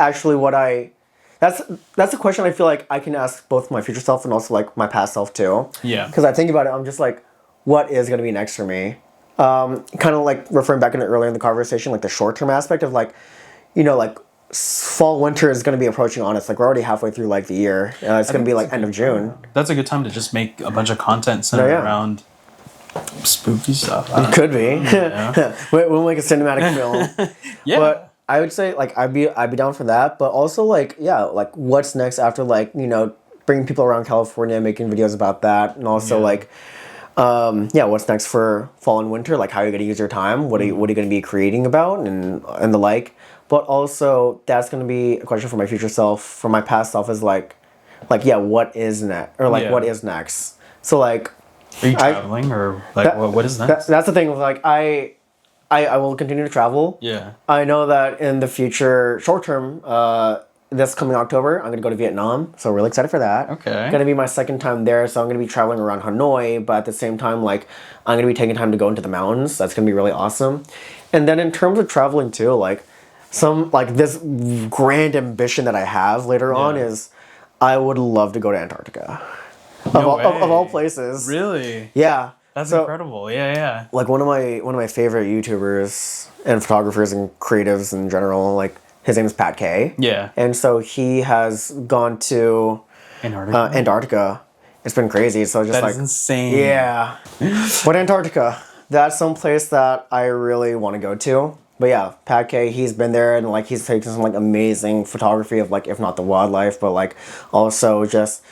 a question I feel like I can ask both my future self and also like my past self too. Because I think about it, I'm just like, what is gonna be next for me? Kind of like referring back into earlier in the conversation, like the short term aspect of like, you know, like fall winter is gonna be approaching on us. Like we're already halfway through like the year. It's gonna be like end of June. That's a good time to just make a bunch of content centered around spooky stuff. It could be. We'll make a cinematic film. But I would say like I'd be down for that. But also like like what's next after like, you know, bringing people around California, making videos about that, and also like what's next for fall and winter? Like how are you gonna use your time? What are you gonna be creating about and the like? But also that's gonna be a question for my future self. For my past self is like what is next, or like what is next? So like. Are you traveling or like what is next? That's the thing. Like I will continue to travel. I know that in the future, short term, this coming October, I'm gonna go to Vietnam. So really excited for that. Okay. Gonna be my second time there, so I'm gonna be traveling around Hanoi. But at the same time, like I'm gonna be taking time to go into the mountains. That's gonna be really awesome. And then in terms of traveling too, like some like this grand ambition that I have later on is I would love to go to Antarctica. Of all places. Really? Yeah. That's incredible. Yeah. Like one of my favorite YouTubers and photographers and creatives in general, like his name is Pat K. Yeah. And so he has gone to Antarctica. It's been crazy. So just that is insane. Yeah. But Antarctica, that's some place that I really want to go to. But yeah, Pat K, he's been there and like he's taken some like amazing photography of like, if not the wildlife, but like also just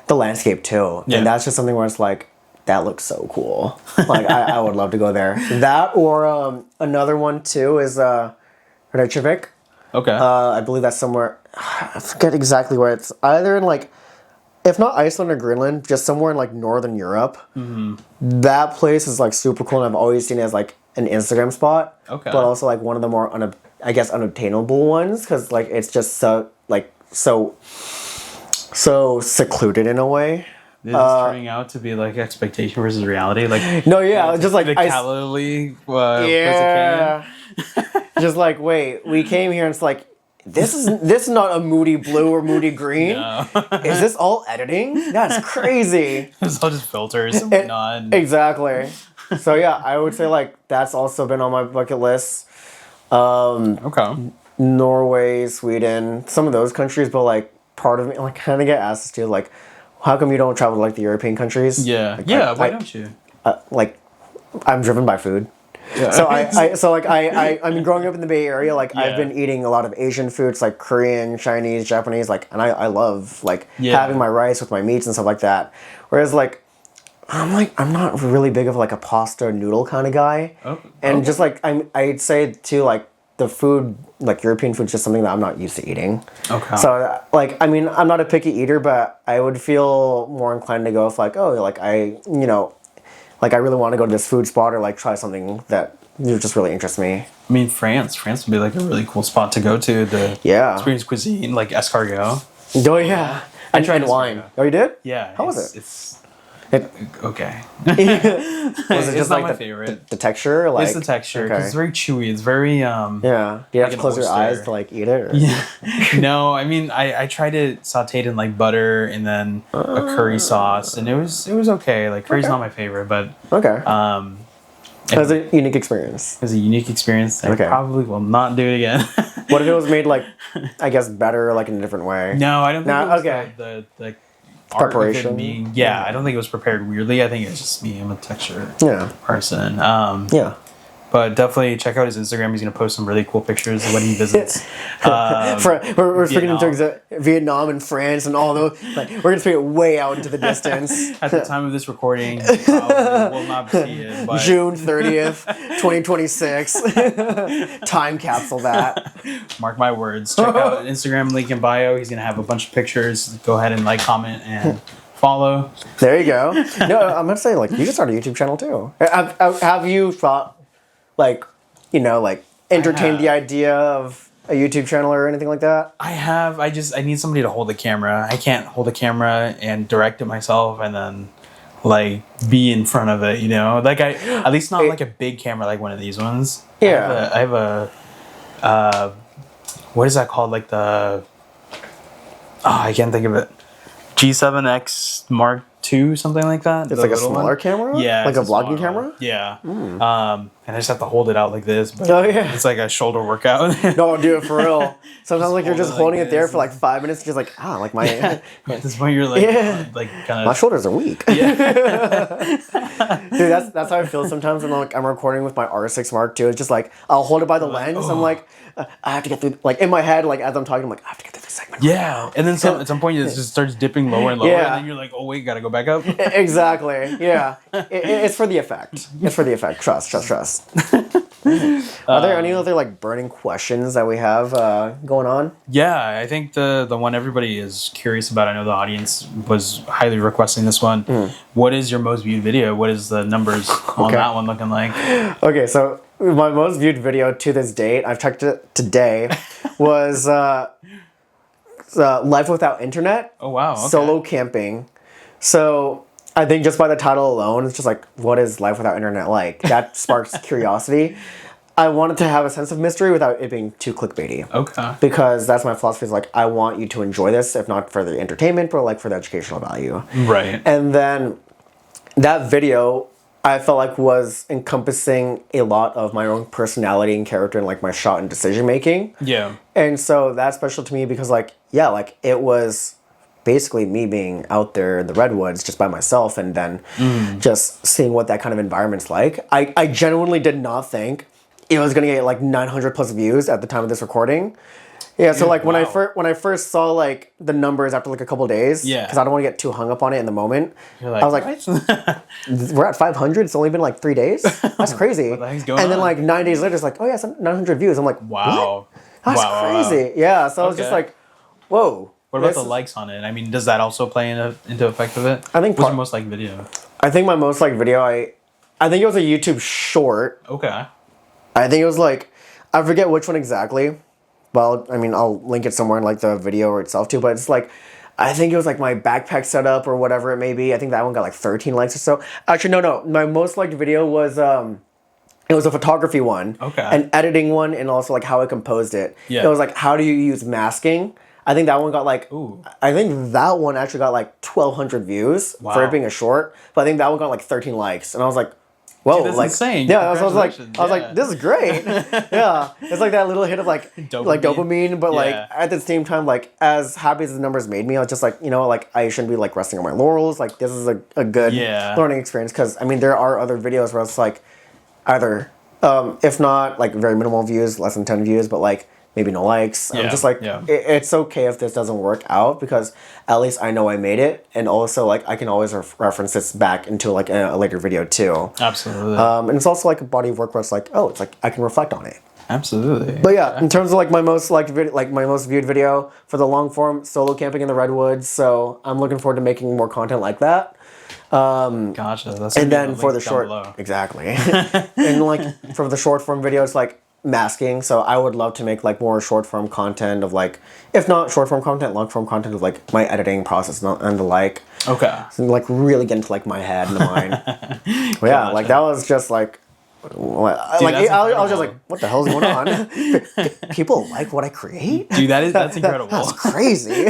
the landscape too. And that's just something where it's like, that looks so cool. Like I would love to go there. That or another one too is Reykjavik. Okay. I believe that's somewhere, I forget exactly where it's, either in like, if not Iceland or Greenland, just somewhere in like Northern Europe. That place is like super cool and I've always seen it as like an Instagram spot. Okay. But also like one of the more unobtainable ones, because like it's just so secluded in a way. Is this turning out to be like expectation versus reality? Like no, just like the Cali just like wait, we came here and it's like this is not a moody blue or moody green. No. Is this all editing? That's crazy. It's all just filters and whatnot. Exactly. So yeah, I would say like that's also been on my bucket list. Okay. Norway, Sweden, some of those countries, but like part of me like kind of get asked too, like, how come you don't travel to like the European countries? Yeah, like, why don't you? Like, I'm driven by food. Yeah. So I mean, growing up in the Bay Area, like I've been eating a lot of Asian foods, like Korean, Chinese, Japanese, like, and I love like having my rice with my meats and stuff like that. Whereas like, I'm not really big of like a pasta noodle kind of guy, and just like I'd say too, like the food, like European food, is just something that I'm not used to eating. Okay. So like, I mean, I'm not a picky eater, but I would feel more inclined to go if like, oh, like I really want to go to this food spot or like try something that just really interests me. I mean, France would be like a really cool spot to go to. Experience cuisine, like escargot. Oh yeah. I tried wine. Oh, you did? Yeah. How was it? Okay. Was it just not like my favorite? The texture? Like, it's the texture because it's very chewy. It's very yeah. Do you have to close your eyes to like eat it? Or? Yeah. No, I mean I tried it sauteed in like butter and then a curry sauce, and it was okay. Like curry's not my favorite, but It was a unique experience. It was a unique experience. I Okay. probably will not do it again. What if it was made like, I guess, better, like in a different way? No, I don't think it was okay. the art of it Preparation? being, I don't think it was prepared weirdly. I think it's just me. I'm a texture Yeah. person. Yeah. But definitely check out his Instagram. He's going to post some really cool pictures when he visits. We're speaking in Vietnam. terms of Vietnam and France and all those. Like, we're gonna speak it way out into the distance. At the time of this recording, probably will not see it. But June 30th, 2026. Time capsule that. mark my words. Check out Instagram link in bio. He's going to have a bunch of pictures. Go ahead and like, comment, and follow. There you go. No, I'm gonna say like you can start a YouTube channel too. Have you thought like like entertained the idea of a YouTube channel or anything like that? I have. I need somebody to hold the camera. I can't hold the camera and direct it myself and then like be in front of it, Like at least not like a big camera like one of these ones. Yeah. I have a what is that called? Like I can't think of it. G7X Mark II, something like that. It's like a smaller camera? Yeah. Like a it's vlogging smaller camera? one. Yeah. And I just have to hold it out like this. But Oh, yeah. it's like a shoulder workout. No, do it for real. Sometimes like you're hold just it like holding it there this. for like 5 minutes, just like like my At this point, you're like, Yeah. kind my of. shoulders are weak. Yeah. Dude, that's how I feel sometimes when like I'm recording with my R6 Mark II. It's just like I'll hold it by the lens. I'm like, I have to get through. Like in my head, like as I'm talking, I'm like, I have to get through this segment. Yeah, and then at some point it just starts dipping lower and lower, Yeah. and then you're like, oh wait, gotta go back up. Exactly. Yeah. It's for the effect. It's for the effect. Trust. Are there any other like burning questions that we have going on? Yeah, I think the one everybody is curious about. I know the audience was highly requesting this one. What is your most viewed video? What is the numbers on that one looking like? Okay, so my most viewed video to this date, I've checked it today, was Life Without Internet. Oh wow, okay. Solo camping. So I think just by the title alone, it's just like, what is life without internet like? That sparks curiosity. I wanted to have a sense of mystery without it being too clickbaity. Okay. Because that's my philosophy, is like, I want you to enjoy this, if not for the entertainment, but like for the educational value. Right. And then that video, I felt like was encompassing a lot of my own personality and character and like my shot and decision making. Yeah. And so that's special to me because like, it was basically me being out there in the redwoods just by myself and then just seeing what that kind of environment's like. I genuinely did not think it was gonna get like 900 plus views at the time of this recording. Yeah, so like when I first saw like the numbers after like a couple days, because I don't want to get too hung up on it in the moment. You're like, I was like, we're at 500. It's only been like 3 days. That's crazy. What the heck's going and then on? like 9 days later, it's like, oh yeah, it's 900 views. I'm like, wow. what? That's crazy. Yeah, so I was just Okay. like, whoa. What about This the is- likes on it? I mean, does that also play into effect of it? I think What's your most liked video? I think my most liked video, I think it was a YouTube short. Okay. I think it was like, I forget which one exactly. Well, I mean, I'll link it somewhere in like the video or itself too, but it's like, I think it was like my backpack setup or whatever it may be. I think that one got like 13 likes or so. Actually, no. My most liked video was, it was a photography one. Okay. An editing one and also like how I composed it. Yeah. It was like, how do you use masking? I think that one got like, Ooh. I think that one actually got like 1,200 views for Wow. it being a short, but I think that one got like 13 likes. And I was like, whoa, Dude, that's like, insane. yeah, I was like, Congratulations. this is great. Yeah, it's like that little hit of like dopamine, but like Yeah. at the same time, like as happy as the numbers made me, I was just like, like I shouldn't be like resting on my laurels. Like this is a good learning experience because I mean there are other videos where it's like either if not like very minimal views, less than 10 views, but like maybe no likes. I'm just like, it's okay if this doesn't work out because at least I know I made it. And also like I can always reference this back into like a later video too. Absolutely. And it's also like a body of work where it's like, oh, it's like I can reflect on it. Absolutely. But yeah, in terms of like my most liked video, like my most viewed video for the long form, solo camping in the redwoods. So I'm looking forward to making more content like that. Gotcha. That's And then for the down short, below. exactly. And like for the short form videos, like masking. So I would love to make like more short form content of like, if not short form content, long form content of like my editing process and the like. Okay. So like really get into like my head and the mind. But yeah, like that was just like What? Dude, that's I was just incredible. like, what the hell's going on? People like what I create? Dude, that's incredible. That's crazy.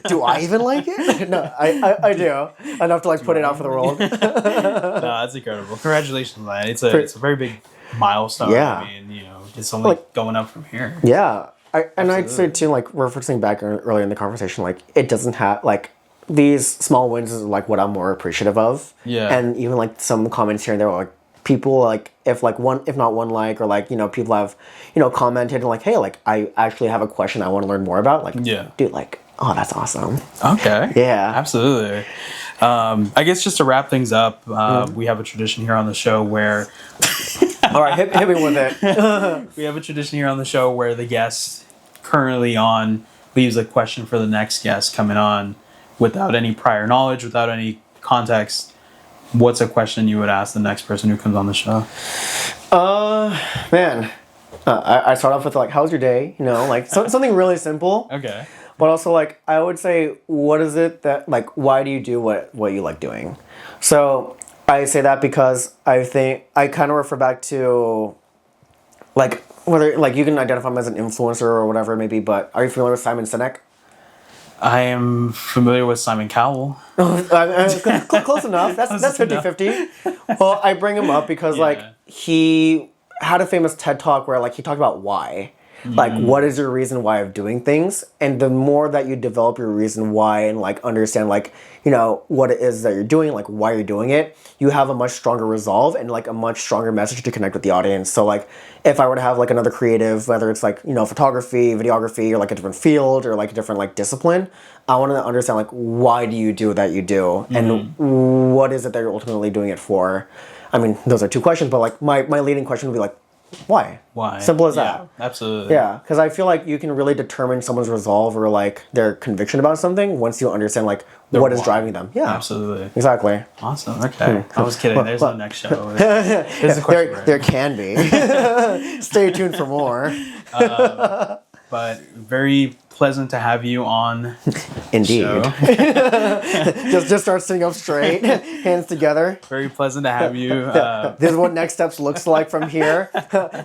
Do I even like it? No, I do. Enough to like put it out for the world. No, that's incredible. Congratulations, man. It's a very big milestone. Yeah. I mean, it's only going up from here. Yeah. I'd say too, like referencing back earlier in the conversation, like it doesn't have like these small wins is like what I'm more appreciative of. Yeah. And even like some comments here and there, like people like if not one like or like people have commented and like, hey, like I actually have a question I want to learn more about. Like, Yeah. dude, like, oh, that's awesome. Okay. Yeah. Absolutely. I guess just to wrap things up, we have a tradition here on the show where All right, hit me with it. we have a tradition here on the show where the guest currently on leaves a question for the next guest coming on without any prior knowledge, without any context. What's a question you would ask the next person who comes on the show? Man, I start off with like, how's your day? Like something really simple. Okay. But also, like, I would say, what is it that, like, why do you do what you like doing? So, I say that because I think I kind of refer back to, like, whether, like, you can identify him as an influencer or whatever it may be, but are you familiar with Simon Sinek? I am familiar with Simon Cowell. Close enough. That's 50-50. Well, I bring him up because, like, he had a famous TED Talk where, like, he talked about why. Like, what is your reason why of doing things? And the more that you develop your reason why and, like, understand, like, what it is that you're doing, like, why you're doing it, you have a much stronger resolve and, like, a much stronger message to connect with the audience. So, like, if I were to have, like, another creative, whether it's, like, photography, videography, or, like, a different field or, like, a different, like, discipline, I want to understand, like, why do you do what that you do? And what is it that you're ultimately doing it for? I mean, those are two questions, but, like, my leading question would be, like, why? Why? Simple as that. Absolutely. Yeah, because I feel like you can really determine someone's resolve or like their conviction about something once you understand like what is driving them. Yeah, absolutely. Exactly. Awesome. Okay. I was kidding. There's no next show. There's a question. There can be. Stay tuned for more. But very pleasant to have you on. Indeed. The show. just start sitting up straight, hands together. Very pleasant to have you. This is what next steps looks like from here.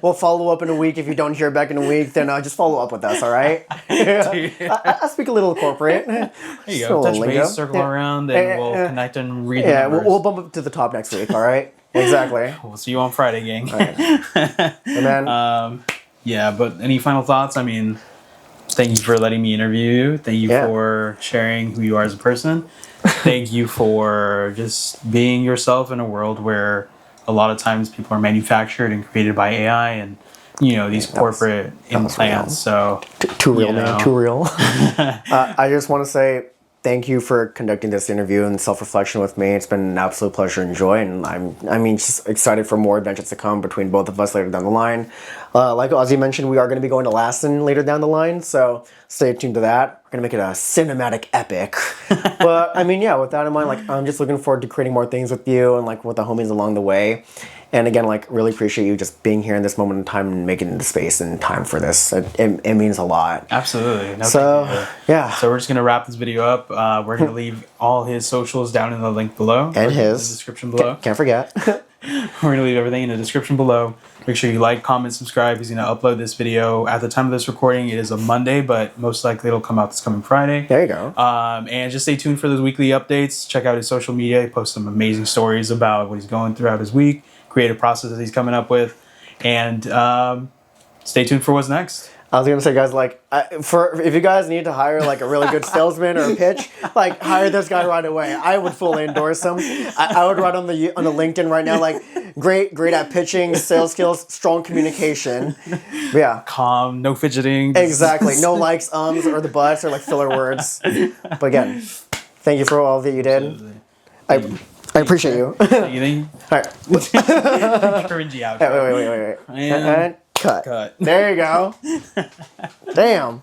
We'll follow up in a week. If you don't hear back in a week, then just follow up with us. All right. I speak a little corporate. There you go. Touch base, circle around, and we'll connect and read the numbers. We'll bump up to the top next week. All right. Exactly. We'll see you on Friday, gang. Right. And then. Yeah, but any final thoughts? I mean, thank you for letting me interview you. Thank you for sharing who you are as a person. Thank you for just being yourself in a world where a lot of times people are manufactured and created by AI and, these corporate implants. So too real, man. Too real. I just want to say thank you for conducting this interview and self-reflection with me. It's been an absolute pleasure and joy, and just excited for more adventures to come between both of us later down the line. Like Ozzy mentioned, we are going to be going to Lassen later down the line, so stay tuned to that. We're going to make it a cinematic epic. But, with that in mind, like, I'm just looking forward to creating more things with you and, like, with the homies along the way. And again, like, really appreciate you just being here in this moment in time and making the space and time for this. It means a lot. Absolutely. No, so, yeah. So we're just going to wrap this video up. We're going to leave all his socials down in the link below. And his. In the description below. Can't forget. We're going to leave everything in the description below. Make sure you like, comment, subscribe. He's going to upload this video. At the time of this recording, it is a Monday, but most likely it'll come out this coming Friday. There you go. And just stay tuned for those weekly updates. Check out his social media. He posts some amazing stories about what he's going throughout his week, creative process that he's coming up with. And stay tuned for what's next. I was gonna say, guys, like, if you guys need to hire like a really good salesman or a pitch, like, hire this guy right away. I would fully endorse him. I would write on the LinkedIn right now, like, great at pitching, sales skills, strong communication. Yeah, calm, no fidgeting. Exactly, no likes, or the buts or like filler words. But again, thank you for all that you did. I appreciate you. Thank you. All right. Cringy out. Wait. And cut. There you go. Damn.